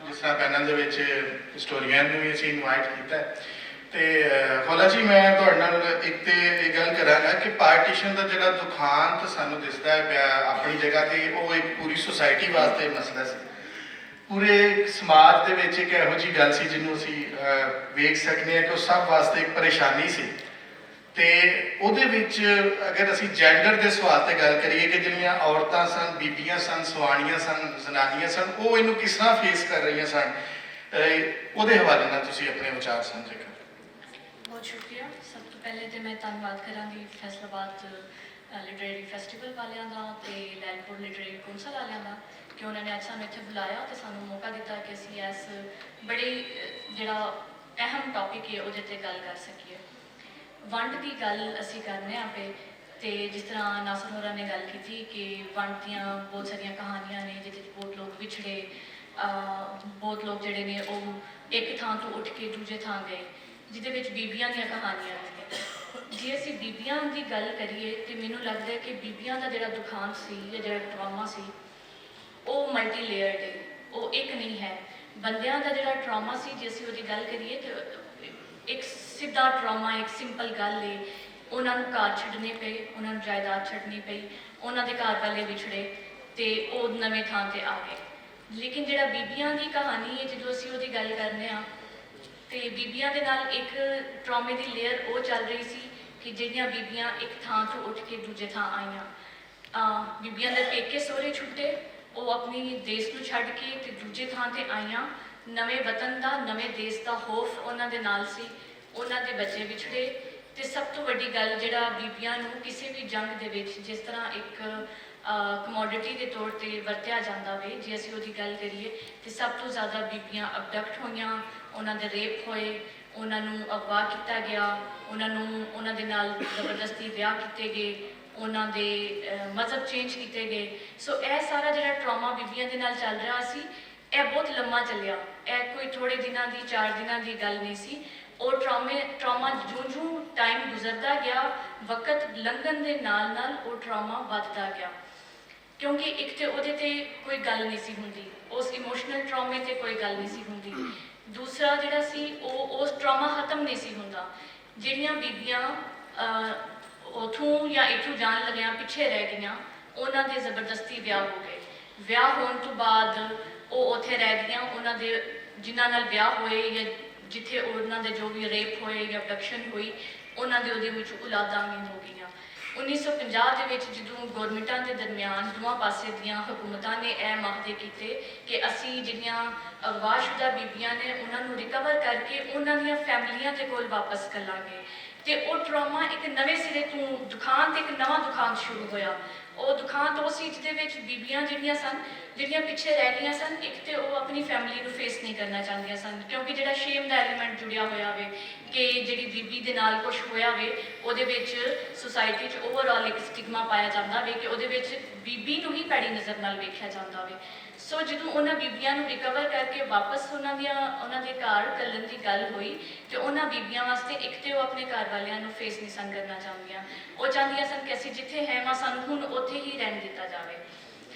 B: ਜਿਸ ਤਰ੍ਹਾਂ ਪੈਨਲ ਦੇ ਵਿੱਚ ਹਿਸਟੋਰੀਅਨ ਨੂੰ ਵੀ ਅਸੀਂ ਇਨਵਾਈਟ ਕੀਤਾ ਤੇ ਹੋਲਾ ਜੀ ਮੈਂ ਤੁਹਾਡੇ ਨਾਲ ਇੱਕ ਤੇ ਇਹ ਗੱਲ ਕਰਾਂਗਾ ਕਿ ਪਾਰਟੀਸ਼ਨ ਦਾ ਜਿਹੜਾ ਦੁਖਾਂਤ ਸਾਨੂੰ ਦਿਸਦਾ ਹੈ ਪਿਆ ਆਪਣੀ ਜਗ੍ਹਾ ਤੇ ਉਹ ਇੱਕ ਪੂਰੀ ਸੁਸਾਇਟੀ ਵਾਸਤੇ ਮਸਲਾ ਸੀ। ਪੂਰੇ ਸਮਾਜ ਦੇ ਵਿੱਚ ਇੱਕ ਇਹੋ ਜਿਹੀ ਗੱਲ ਸੀ ਜਿਹਨੂੰ ਅਸੀਂ ਵੇਖ ਸਕਦੇ ਹਾਂ ਕਿ ਉਹ ਸਭ ਵਾਸਤੇ ਇੱਕ ਪਰੇਸ਼ਾਨੀ ਸੀ। ਤੇ ਉਹਦੇ ਵਿੱਚ ਅਗਰ ਅਸੀਂ ਜੈਂਡਰ ਦੇ ਸਵਾਲ ਤੇ ਗੱਲ ਕਰੀਏ ਕਿ ਜਿਹੜੀਆਂ ਔਰਤਾਂ ਸਨ ਬੀਬੀਆਂ ਸਨ ਸਵਾਣੀਆਂ ਸਨ ਜ਼ਨਾਨੀਆਂ ਸਨ ਉਹ ਇਹਨੂੰ ਕਿਸ ਤਰ੍ਹਾਂ ਫੇਸ ਕਰ ਰਹੀਆਂ ਸਨ ਉਹਦੇ ਹਵਾਲੇ ਨਾਲ ਤੁਸੀਂ ਆਪਣੇ ਵਿਚਾਰ ਸਾਂਝੇ ਕਰੋ।
E: ਬਹੁਤ ਸ਼ੁਕਰੀਆ। ਸਭ ਤੋਂ ਪਹਿਲੇ ਤੇ ਮੈਂ ਧੰਨਵਾਦ ਕਰਾਂਗੀ ਫੈਸਲਾਬਾਦ ਲਿਟਰੇਰੀ ਫੈਸਟੀਵਲ ਵਾਲਿਆਂ ਦਾ ਤੇ ਲੈਲਪੁਰ ਲਿਟਰੇਰੀ ਕੌਂਸਲ ਵਾਲਿਆਂ ਦਾ ਕਿ ਉਹਨਾਂ ਨੇ ਅੱਜ ਸਾਨੂੰ ਇੱਥੇ ਬੁਲਾਇਆ ਤੇ ਸਾਨੂੰ ਮੌਕਾ ਦਿੱਤਾ ਕਿ ਅਸੀਂ ਇਸ ਬੜੀ ਜਿਹੜਾ ਅਹਿਮ ਟੌਪਿਕ ਹੈ ਉਹਦੇ 'ਤੇ ਗੱਲ ਕਰ ਸਕੀਏ। ਵੰਡ ਦੀ ਗੱਲ ਅਸੀਂ ਕਰਨੇ ਹਾਂ ਪਏ ਤੇ ਜਿਸ ਤਰ੍ਹਾਂ ਨਾਸਰ ਹੋਰਾਂ ਨੇ ਗੱਲ ਕੀਤੀ ਕਿ ਵੰਡ ਦੀਆਂ ਬਹੁਤ ਸਾਰੀਆਂ ਕਹਾਣੀਆਂ ਨੇ ਜਿਹਦੇ 'ਚ ਬਹੁਤ ਲੋਕ ਵਿਛੜੇ ਬਹੁਤ ਲੋਕ ਜਿਹੜੇ ਨੇ ਉਹ ਇੱਕ ਥਾਂ ਤੋਂ ਉੱਠ ਕੇ ਦੂਜੇ ਥਾਂ ਗਏ, ਜਿਹਦੇ ਵਿੱਚ ਬੀਬੀਆਂ ਦੀਆਂ ਕਹਾਣੀਆਂ ਨੇ। ਜੇ ਅਸੀਂ ਬੀਬੀਆਂ ਦੀ ਗੱਲ ਕਰੀਏ ਤੇ ਮੈਨੂੰ ਲੱਗਦਾ ਹੈ ਕਿ ਬੀਬੀਆਂ ਦਾ ਜਿਹੜਾ ਦੁਖਾਂਤ ਸੀ ਜਾਂ ਜਿਹੜਾ ਟਰਾਮਾ ਸੀ ਉਹ ਮਲਟੀ ਲੇਅਰਡ ਹੈ, ਉਹ ਇੱਕ ਨਹੀਂ ਹੈ। ਬੰਦਿਆਂ ਦਾ ਜਿਹੜਾ ਟਰਾਮਾ ਸੀ, ਜੇ ਅਸੀਂ ਉਹਦੀ ਗੱਲ ਕਰੀਏ ਤੇ ਇੱਕ ਸਿੱਧਾ ਟਰਾਮਾ, ਇੱਕ ਸਿੰਪਲ ਗੱਲ ਹੈ, ਉਹਨਾਂ ਨੂੰ ਘਰ ਛੱਡਣੇ ਪਏ, ਉਹਨਾਂ ਨੂੰ ਜਾਇਦਾਦ ਛੱਡਣੀ ਪਈ, ਉਹਨਾਂ ਦੇ ਘਰ ਵਾਲੇ ਵਿਛੜੇ ਤੇ ਉਹ ਨਵੇਂ ਥਾਂ ਤੇ ਆ ਗਏ। ਲੇਕਿਨ ਜਿਹੜਾ ਬੀਬੀਆਂ ਦੀ ਕਹਾਣੀ ਹੈ, ਜਦੋਂ ਅਸੀਂ ਉਹਦੀ ਗੱਲ ਕਰਨੇ ਆ ਤੇ ਬੀਬੀਆਂ ਦੇ ਨਾਲ ਇੱਕ ਟਰਾਮੇ ਦੀ ਲੇਅਰ ਉਹ ਚੱਲ ਰਹੀ ਸੀ ਕਿ ਜਿਹੜੀਆਂ ਬੀਬੀਆਂ ਇੱਕ ਥਾਂ ਤੋਂ ਉੱਠ ਕੇ ਦੂਜੇ ਥਾਂ ਆਈਆਂ, ਬੀਬੀਆਂ ਦੇ ਪੇਕੇ ਸਹੁਰੇ ਛੁੱਟੇ, ਉਹ ਆਪਣੀ ਦੇਸ਼ ਨੂੰ ਛੱਡ ਕੇ ਤੇ ਦੂਜੇ ਥਾਂ ਤੇ ਆਈਆਂ। ਨਵੇਂ ਵਤਨ ਦਾ, ਨਵੇਂ ਦੇਸ਼ ਦਾ ਖੌਫ ਉਹਨਾਂ ਦੇ ਨਾਲ ਸੀ, ਉਹਨਾਂ ਦੇ ਬੱਚੇ ਵਿਛੜੇ ਤੇ ਸਭ ਤੋਂ ਵੱਡੀ ਗੱਲ ਜਿਹੜਾ ਬੀਬੀਆਂ ਨੂੰ ਕਿਸੇ ਵੀ ਜੰਗ ਦੇ ਵਿੱਚ ਜਿਸ ਤਰ੍ਹਾਂ ਇੱਕ ਕਮੋਡਿਟੀ ਦੇ ਤੌਰ ਤੇ ਵਰਤਿਆ ਜਾਂਦਾ ਵੇ, ਜੇ ਅਸੀਂ ਉਹਦੀ ਗੱਲ ਕਰੀਏ ਤੇ ਸਭ ਤੋਂ ਜ਼ਿਆਦਾ ਬੀਬੀਆਂ ਅਬਡਕਟ ਹੋਈਆਂ, ਉਹਨਾਂ ਦੇ ਰੇਪ ਹੋਏ, ਉਹਨਾਂ ਨੂੰ ਅਗਵਾ ਕੀਤਾ ਗਿਆ, ਉਹਨਾਂ ਦੇ ਨਾਲ ਜ਼ਬਰਦਸਤੀ ਵਿਆਹ ਕੀਤੇ ਗਏ, ਉਹਨਾਂ ਦੇ ਮਜ਼ਹਬ ਚੇਂਜ ਕੀਤੇ ਗਏ। ਸੋ ਇਹ ਸਾਰਾ ਜਿਹੜਾ ਟਰਾਮਾ ਬੀਬੀਆਂ ਦੇ ਨਾਲ ਚੱਲ ਰਿਹਾ ਸੀ, ਇਹ ਬਹੁਤ ਲੰਮਾ ਚੱਲਿਆ। ਇਹ ਕੋਈ ਥੋੜੇ ਦਿਨਾਂ ਦੀ, 4 ਦਿਨਾਂ ਦੀ ਗੱਲ ਨਹੀਂ ਸੀ। ਉਹ ਟਰਾਮਾ ਜਿਉਂ-ਜਿਉਂ ਟਾਈਮ ਗੁਜ਼ਰਦਾ ਗਿਆ, ਵਕਤ ਲੰਘਣ ਦੇ ਨਾਲ ਉਹ ਟਰਾਮਾ ਵੱਧਦਾ ਗਿਆ, ਕਿਉਂਕਿ ਇੱਕ ਤੇ ਉਹਦੇ ਤੇ ਕੋਈ ਗੱਲ ਨਹੀਂ ਸੀ ਹੁੰਦੀ, ਉਸ ਇਮੋਸ਼ਨਲ ਟਰਾਮੇ ਤੇ ਕੋਈ ਗੱਲ ਨਹੀਂ ਸੀ ਹੁੰਦੀ। ਦੂਸਰਾ ਜਿਹੜਾ ਸੀ ਉਹ ਉਸ ਟਰਾਮਾ ਖਤਮ ਨਹੀਂ ਸੀ ਹੁੰਦਾ। ਜਿਹੜੀਆਂ ਬੀਬੀਆਂ ਉਥੋਂ ਜਾਂ ਇੱਥੋਂ ਜਾਣ ਲੱਗਿਆਂ ਪਿੱਛੇ ਰਹਿ ਗਈਆਂ, ਉਹਨਾਂ ਦੇ ਜ਼ਬਰਦਸਤੀ ਵਿਆਹ ਹੋ ਗਏ। ਵਿਆਹ ਹੋਣ ਤੋਂ ਬਾਅਦ ਉਹ ਉੱਥੇ ਰਹਿ ਗਈਆਂ, ਉਹਨਾਂ ਦੇ ਜਿਨ੍ਹਾਂ ਨਾਲ ਵਿਆਹ ਹੋਏ ਜਾਂ ਜਿੱਥੇ ਉਹਨਾਂ ਦੇ ਜੋ ਵੀ ਰੇਪ ਹੋਏ ਜਾਂ ਅਬਡਕਸ਼ਨ ਹੋਈ, ਉਹਨਾਂ ਦੇ ਉਹਦੇ ਵਿੱਚ ਔਲਾਦਾਂ ਵੀ ਹੋ ਗਈਆਂ। 1950 ਦੇ ਵਿੱਚ ਜਦੋਂ ਗੌਰਮੈਂਟਾਂ ਦੇ ਦਰਮਿਆਨ ਦੋਵਾਂ ਪਾਸੇ ਦੀਆਂ ਹਕੂਮਤਾਂ ਨੇ ਇਹ ਮਾਹਦੇ ਕੀਤੇ ਕਿ ਅਸੀਂ ਜਿਹੜੀਆਂ ਅਗਵਾਸ਼ੁਦਾ ਬੀਬੀਆਂ ਨੇ ਉਹਨਾਂ ਨੂੰ ਰਿਕਵਰ ਕਰਕੇ ਉਹਨਾਂ ਦੀਆਂ ਫੈਮਲੀਆਂ ਦੇ ਕੋਲ ਵਾਪਸ ਕਰ ਲਾਂਗੇ, ਤੇ ਉਹ ਟਰਾਮਾ ਇੱਕ ਨਵੇਂ ਸਿਰੇ ਤੋਂ ਦੁਖਾਂਤ, ਇੱਕ ਨਵਾਂ ਦੁਖਾਂਤ ਸ਼ੁਰੂ ਹੋਇਆ। ਉਹ ਦੁਖਾਂਤ ਉਹ ਸੀ ਜਿਹਦੇ ਵਿੱਚ ਬੀਬੀਆਂ ਜਿਹੜੀਆਂ ਸਨ, ਜਿਹੜੀਆਂ ਪਿੱਛੇ ਰਹਿ ਗਈਆਂ ਸਨ, ਇੱਕ ਤੇ ਉਹ ਆਪਣੀ ਫੈਮਿਲੀ ਨੂੰ ਫੇਸ ਨਹੀਂ ਕਰਨਾ ਚਾਹੁੰਦੀਆਂ ਸਨ, ਕਿਉਂਕਿ ਜਿਹੜਾ ਸ਼ੇਮ ਦਾ ਐਲੀਮੈਂਟ ਜੁੜਿਆ ਹੋਇਆ ਵੇ ਕਿ ਜਿਹੜੀ ਬੀਬੀ ਦੇ ਨਾਲ ਕੁਝ ਹੋਇਆ ਵੇ, ਉਹਦੇ ਵਿੱਚ ਸੁਸਾਇਟੀ 'ਚ ਓਵਰਆਲ ਇੱਕ ਸਟਿਗਮਾ ਪਾਇਆ ਜਾਂਦਾ ਵੇ ਕਿ ਉਹਦੇ ਵਿੱਚ ਬੀਬੀ ਨੂੰ ਹੀ ਭੈੜੀ ਨਜ਼ਰ ਨਾਲ ਵੇਖਿਆ ਜਾਂਦਾ ਵੇ। ਸੋ ਜਦੋਂ ਉਹਨਾਂ ਬੀਬੀਆਂ ਨੂੰ ਰਿਕਵਰ ਕਰਕੇ ਵਾਪਸ ਉਹਨਾਂ ਦੇ ਘਰ ਘੱਲਣ ਦੀ ਗੱਲ ਹੋਈ ਤੇ ਉਹਨਾਂ ਬੀਬੀਆਂ ਵਾਸਤੇ ਇੱਕ ਤੇ ਉਹ ਆਪਣੇ ਘਰ ਵਾਲਿਆਂ ਨੂੰ ਫੇਸ ਨਹੀਂ ਸਨ ਕਰਨਾ ਚਾਹੁੰਦੀਆਂ। ਉਹ ਚਾਹੁੰਦੀਆਂ ਸਨ ਕਿ ਅਸੀਂ ਜਿੱਥੇ ਹੈ ਵਾਂ ਸਾਨੂੰ ਹੁਣ ਉੱਥੇ ਹੀ ਰਹਿਣ ਦਿੱਤਾ ਜਾਵੇ,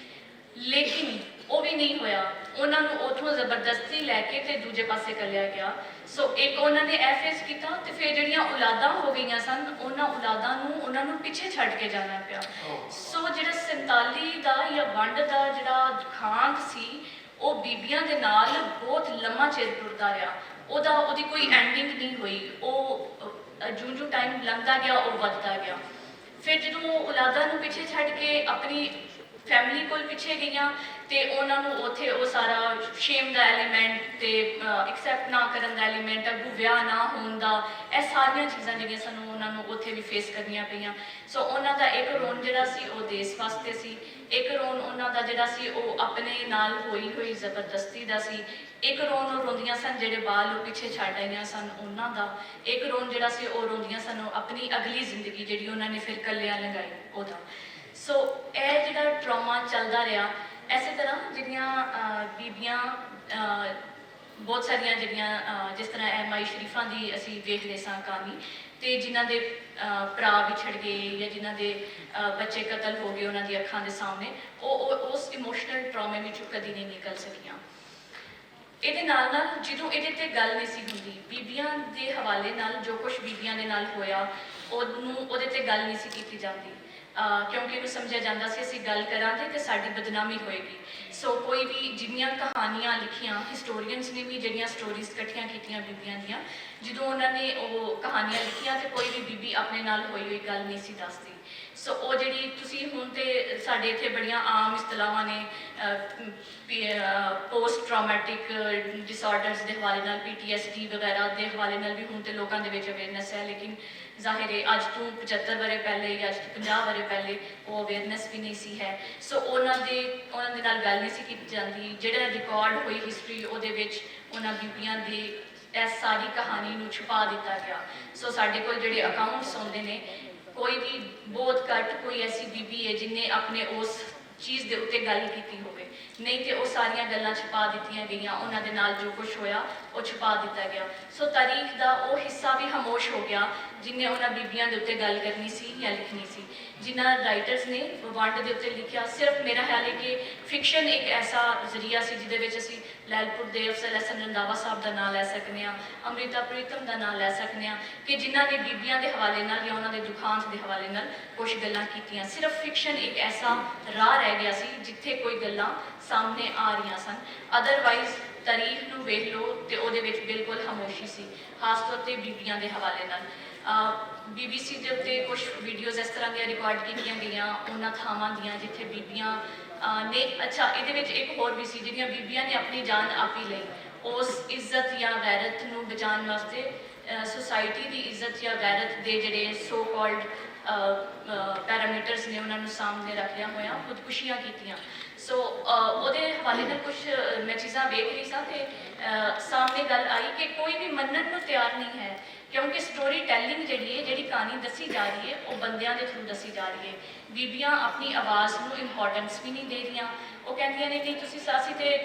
E: ਲੇਕਿਨ ਉਹ ਵੀ ਨਹੀਂ ਹੋਇਆ। ਉਹਨਾਂ ਨੂੰ ਉੱਥੋਂ ਜ਼ਬਰਦਸਤੀ ਲੈ ਕੇ ਤੇ ਦੂਜੇ ਪਾਸੇ ਕੱਲਿਆ ਗਿਆ। ਸੋ ਇੱਕ ਉਹਨਾਂ ਨੇ ਇਹ ਫੇਸ ਕੀਤਾ ਤੇ ਫਿਰ ਜਿਹੜੀਆਂ ਔਲਾਦਾਂ ਹੋ ਗਈਆਂ ਸਨ, ਉਹਨਾਂ ਔਲਾਦਾਂ ਨੂੰ ਉਹਨਾਂ ਨੂੰ ਪਿੱਛੇ ਛੱਡ ਕੇ ਜਾਣਾ ਪਿਆ। ਸੋ ਜਿਹੜਾ 47 ਦਾ ਜਾਂ ਵੰਡ ਦਾ ਜਿਹੜਾ ਦੁਖਾਂਤ ਸੀ, ਉਹ ਬੀਬੀਆਂ ਦੇ ਨਾਲ ਬਹੁਤ ਲੰਮਾ ਚਿਰ ਟੁਰਦਾ ਰਿਹਾ। ਉਹਦੀ ਕੋਈ ਐਂਡਿੰਗ ਨਹੀਂ ਹੋਈ। ਉਹ ਜਿਉਂ-ਜਿਉਂ ਟਾਈਮ ਲੰਘਦਾ ਗਿਆ ਉਹ ਵੱਧਦਾ ਗਿਆ। ਫਿਰ ਜਦੋਂ ਔਲਾਦਾਂ ਨੂੰ ਪਿੱਛੇ ਛੱਡ ਕੇ ਆਪਣੀ ਫੈਮਿਲੀ ਕੋਲ ਪਿੱਛੇ ਗਈਆਂ ਤੇ ਉਹਨਾਂ ਨੂੰ ਉੱਥੇ ਉਹ ਸਾਰਾ ਸ਼ੇਮ ਦਾ ਐਲੀਮੈਂਟ ਤੇ ਐਕਸੈਪਟ ਨਾ ਕਰਨ ਦਾ ਐਲੀਮੈਂਟ, ਅੱਗੋਂ ਵਿਆਹ ਨਾ ਹੋਣ ਦਾ, ਇਹ ਸਾਰੀਆਂ ਚੀਜ਼ਾਂ ਜਿਹੜੀਆਂ ਸਾਨੂੰ ਉਹਨਾਂ ਨੂੰ ਉੱਥੇ ਵੀ ਫੇਸ ਕਰਨੀਆਂ ਪਈਆਂ। ਸੋ ਉਹਨਾਂ ਦਾ ਇੱਕ ਰੋਣ ਜਿਹੜਾ ਸੀ ਉਹ ਦੇਸ਼ ਵਾਸਤੇ ਸੀ, ਇੱਕ ਰੋਣ ਉਹਨਾਂ ਦਾ ਜਿਹੜਾ ਸੀ ਉਹ ਆਪਣੇ ਨਾਲ ਹੋਈ ਜ਼ਬਰਦਸਤੀ ਦਾ ਸੀ, ਇੱਕ ਰੋਣ ਉਹ ਰੋਂਦੀਆਂ ਸਨ ਜਿਹੜੇ ਬਾਲ ਉਹ ਪਿੱਛੇ ਛੱਡ ਆਈਆਂ ਸਨ ਉਹਨਾਂ ਦਾ, ਇੱਕ ਰੋਣ ਜਿਹੜਾ ਸੀ ਉਹ ਰੋਂਦੀਆਂ ਸਨ ਆਪਣੀ ਅਗਲੀ ਜ਼ਿੰਦਗੀ ਜਿਹੜੀ ਉਹਨਾਂ ਨੇ ਫਿਰ ਇਕੱਲਿਆਂ ਲੰਘਾਈ ਉਹਦਾ। ਸੋ ਇਹ ਜਿਹੜਾ ਟਰਾਮਾ ਚੱਲਦਾ ਰਿਹਾ। ਇਸੇ ਤਰ੍ਹਾਂ ਜਿਹੜੀਆਂ ਬੀਬੀਆਂ ਬਹੁਤ ਸਾਰੀਆਂ ਜਿਹੜੀਆਂ ਜਿਸ ਤਰ੍ਹਾਂ ਮਾਈ ਸ਼ਰੀਫਾਂ ਦੀ ਅਸੀਂ ਵੇਖਦੇ ਸਾਂ ਕਹਾਣੀ, ਤੇ ਜਿਨ੍ਹਾਂ ਦੇ ਭਰਾ ਵਿਛੜ ਗਏ ਜਾਂ ਜਿਨ੍ਹਾਂ ਦੇ ਬੱਚੇ ਕਤਲ ਹੋ ਗਏ ਉਹਨਾਂ ਦੀ ਅੱਖਾਂ ਦੇ ਸਾਹਮਣੇ, ਉਹ ਉਸ ਇਮੋਸ਼ਨਲ ਟਰਾਮੇ ਵਿੱਚੋਂ ਕਦੀ ਨਹੀਂ ਨਿਕਲ ਸਕੀਆਂ। ਇਹਦੇ ਨਾਲ ਜਦੋਂ ਇਹਦੇ ਤੇ ਗੱਲ ਨਹੀਂ ਸੀ ਹੁੰਦੀ, ਬੀਬੀਆਂ ਦੇ ਹਵਾਲੇ ਨਾਲ ਜੋ ਕੁਝ ਬੀਬੀਆਂ ਦੇ ਨਾਲ ਹੋਇਆ ਉਹਦੇ ਤੇ ਗੱਲ ਨਹੀਂ ਸੀ ਕੀਤੀ ਜਾਂਦੀ, ਕਿਉਂਕਿ ਇਹਨੂੰ ਸਮਝਿਆ ਜਾਂਦਾ ਸੀ ਅਸੀਂ ਗੱਲ ਕਰਾਂਗੇ ਤੇ ਸਾਡੀ ਬਦਨਾਮੀ ਹੋਏਗੀ। ਸੋ ਕੋਈ ਵੀ ਜਿੰਨੀਆਂ ਕਹਾਣੀਆਂ ਲਿਖੀਆਂ ਹਿਸਟੋਰੀਅਨਸ ਨੇ ਵੀ, ਜਿਹੜੀਆਂ ਸਟੋਰੀਜ਼ ਇਕੱਠੀਆਂ ਕੀਤੀਆਂ ਬੀਬੀਆਂ ਦੀਆਂ, ਜਦੋਂ ਉਹਨਾਂ ਨੇ ਉਹ ਕਹਾਣੀਆਂ ਲਿਖੀਆਂ ਤੇ ਕੋਈ ਵੀ ਬੀਬੀ ਆਪਣੇ ਨਾਲ ਹੋਈ ਗੱਲ ਨਹੀਂ ਸੀ ਦੱਸਦੀ। ਸੋ ਉਹ ਜਿਹੜੀ ਤੁਸੀਂ ਹੁਣ ਤੇ ਸਾਡੇ ਇੱਥੇ ਬੜੀਆਂ ਆਮ ਇਸਤਲਾਹਾਂ ਨੇ, ਪੋਸਟ ਟਰਾਮੈਟਿਕ ਡਿਸਆਰਡਰਸ ਦੇ ਹਵਾਲੇ ਨਾਲ, PTSD ਵਗੈਰਾ ਦੇ ਹਵਾਲੇ ਨਾਲ ਵੀ ਹੁਣ ਤੇ ਲੋਕਾਂ ਦੇ ਵਿੱਚ ਅਵੇਅਰਨੈਸ ਹੈ, ਲੇਕਿਨ ਜ਼ਾਹਿਰ ਹੈ ਅੱਜ ਤੋਂ 75 ਵਰੇ ਪਹਿਲੇ ਜਾਂ ਅੱਜ ਤੋਂ 50 ਵਰੇ ਪਹਿਲੇ ਉਹ ਅਵੇਅਰਨੈਸ ਵੀ ਨਹੀਂ ਸੀ ਹੈ। ਸੋ ਉਹਨਾਂ ਦੇ ਨਾਲ ਗੱਲ ਨਹੀਂ ਸੀ ਕੀਤੀ ਜਾਂਦੀ। ਜਿਹੜਾ ਰਿਕਾਰਡ ਹੋਈ ਹਿਸਟਰੀ ਉਹਦੇ ਵਿੱਚ ਉਹਨਾਂ ਬੀਬੀਆਂ ਦੀ ਇਸ ਸਾਰੀ ਕਹਾਣੀ ਨੂੰ ਛੁਪਾ ਦਿੱਤਾ ਗਿਆ। ਸੋ ਸਾਡੇ ਕੋਲ ਜਿਹੜੇ ਅਕਾਊਂਟਸ ਆਉਂਦੇ ਨੇ, ਕੋਈ ਵੀ ਬਹੁਤ ਘੱਟ ਕੋਈ ਐਸੀ ਬੀਬੀ ਹੈ ਜਿਹਨੇ ਆਪਣੇ ਉਸ ਚੀਜ਼ ਦੇ ਉੱਤੇ ਗੱਲ ਕੀਤੀ ਹੋਵੇ, ਨਹੀਂ ਤੇ ਉਹ ਸਾਰੀਆਂ ਗੱਲਾਂ ਛੁਪਾ ਦਿੱਤੀਆਂ ਗਈਆਂ, ਉਹਨਾਂ ਦੇ ਨਾਲ ਜੋ ਕੁਝ ਹੋਇਆ ਉਹ ਛੁਪਾ ਦਿੱਤਾ ਗਿਆ। ਸੋ ਤਾਰੀਖ ਦਾ ਉਹ ਹਿੱਸਾ ਵੀ ਖਾਮੋਸ਼ ਹੋ ਗਿਆ ਜਿਨ੍ਹਾਂ ਉਹਨਾਂ ਬੀਬੀਆਂ ਦੇ ਉੱਤੇ ਗੱਲ ਕਰਨੀ ਸੀ ਜਾਂ ਲਿਖਣੀ ਸੀ। ਜਿਨ੍ਹਾਂ ਰਾਈਟਰਸ ਨੇ ਵੰਡ ਦੇ ਉੱਤੇ ਲਿਖਿਆ, ਸਿਰਫ ਮੇਰਾ ਖਿਆਲ ਹੈ ਕਿ ਫਿਕਸ਼ਨ ਇੱਕ ਐਸਾ ਜ਼ਰੀਆ ਸੀ ਜਿਹਦੇ ਵਿੱਚ ਅਸੀਂ ਲੈਲਪੁਰ ਦੇ ਅਫਸਰ ਐਸਨ ਰੰਧਾਵਾ ਸਾਹਿਬ ਦਾ ਨਾਂ ਲੈ ਸਕਦੇ ਹਾਂ, ਅੰਮ੍ਰਿਤਾ ਪ੍ਰੀਤਮ ਦਾ ਨਾਂ ਲੈ ਸਕਦੇ ਹਾਂ, ਕਿ ਜਿਨ੍ਹਾਂ ਨੇ ਬੀਬੀਆਂ ਦੇ ਹਵਾਲੇ ਨਾਲ ਜਾਂ ਉਹਨਾਂ ਦੇ ਦੁਖਾਂਤ ਦੇ ਹਵਾਲੇ ਨਾਲ ਕੁਛ ਗੱਲਾਂ ਕੀਤੀਆਂ। ਸਿਰਫ ਫਿਕਸ਼ਨ ਇੱਕ ਐਸਾ ਰਾਹ ਰਹਿ ਗਿਆ ਸੀ ਜਿੱਥੇ ਕੋਈ ਗੱਲਾਂ ਸਾਹਮਣੇ ਆ ਰਹੀਆਂ ਸਨ। ਅਦਰਵਾਈਜ਼ ਤਾਰੀਖ ਨੂੰ ਵੇਖ ਲਓ ਤੇ ਉਹਦੇ ਵਿੱਚ ਬਿਲਕੁਲ ਖਾਮੋਸ਼ੀ ਸੀ, ਖਾਸ ਤੌਰ ਤੇ ਬੀਬੀਆਂ ਦੇ ਹਵਾਲੇ ਨਾਲ। BBC ਦੇ ਉੱਤੇ ਕੁਝ ਵੀਡੀਓਜ਼ ਇਸ ਤਰ੍ਹਾਂ ਦੀਆਂ ਰਿਕਾਰਡ ਕੀਤੀਆਂ ਗਈਆਂ ਉਹਨਾਂ ਥਾਵਾਂ ਦੀਆਂ ਜਿੱਥੇ ਬੀਬੀਆਂ ਨੇ, ਅੱਛਾ ਇਹਦੇ ਵਿੱਚ ਇੱਕ ਹੋਰ ਵੀ ਸੀ ਜਿਹੜੀਆਂ ਬੀਬੀਆਂ ਨੇ ਆਪਣੀ ਜਾਨ ਆਪ ਹੀ ਲਈ ਉਸ ਇੱਜ਼ਤ ਜਾਂ ਗੈਰਤ ਨੂੰ ਬਚਾਉਣ ਵਾਸਤੇ। ਸੁਸਾਇਟੀ ਦੀ ਇੱਜ਼ਤ ਜਾਂ ਗੈਰਤ ਦੇ ਜਿਹੜੇ ਸੋ ਕਾਲਡ ਪੈਰਾਮੀਟਰਸ ਨੇ ਉਹਨਾਂ ਨੂੰ ਸਾਹਮਣੇ ਰੱਖਦਿਆਂ ਹੋਇਆਂ ਖੁਦਕੁਸ਼ੀਆਂ ਕੀਤੀਆਂ। ਸੋ ਉਹਦੇ ਹਵਾਲੇ ਨਾਲ ਕੁਝ ਮੈਂ ਚੀਜ਼ਾਂ ਵੇਖ ਰਹੀ ਸਾਂ ਤੇ ਸਾਹਮਣੇ ਗੱਲ ਆਈ ਕਿ ਕੋਈ ਵੀ ਮੰਨਣ ਨੂੰ ਤਿਆਰ ਨਹੀਂ ਹੈ, ਕਿਉਂਕਿ ਸਟੋਰੀ ਟੈਲਿੰਗ ਜਿਹੜੀ ਹੈ, ਜਿਹੜੀ ਕਹਾਣੀ ਦੱਸੀ ਜਾ ਰਹੀ ਹੈ ਉਹ ਬੰਦਿਆਂ ਦੇ ਥਰੂ ਦੱਸੀ ਜਾ ਰਹੀ ਹੈ। ਬੀਬੀਆਂ ਆਪਣੀ ਆਵਾਜ਼ ਨੂੰ ਇੰਪੋਰਟੈਂਸ ਵੀ ਨਹੀਂ ਦੇ ਰਹੀਆਂ। ਉਹ ਕਹਿੰਦੀਆਂ ਨੇ ਨਹੀਂ ਤੁਸੀਂ ਅਸੀਂ ਤੇ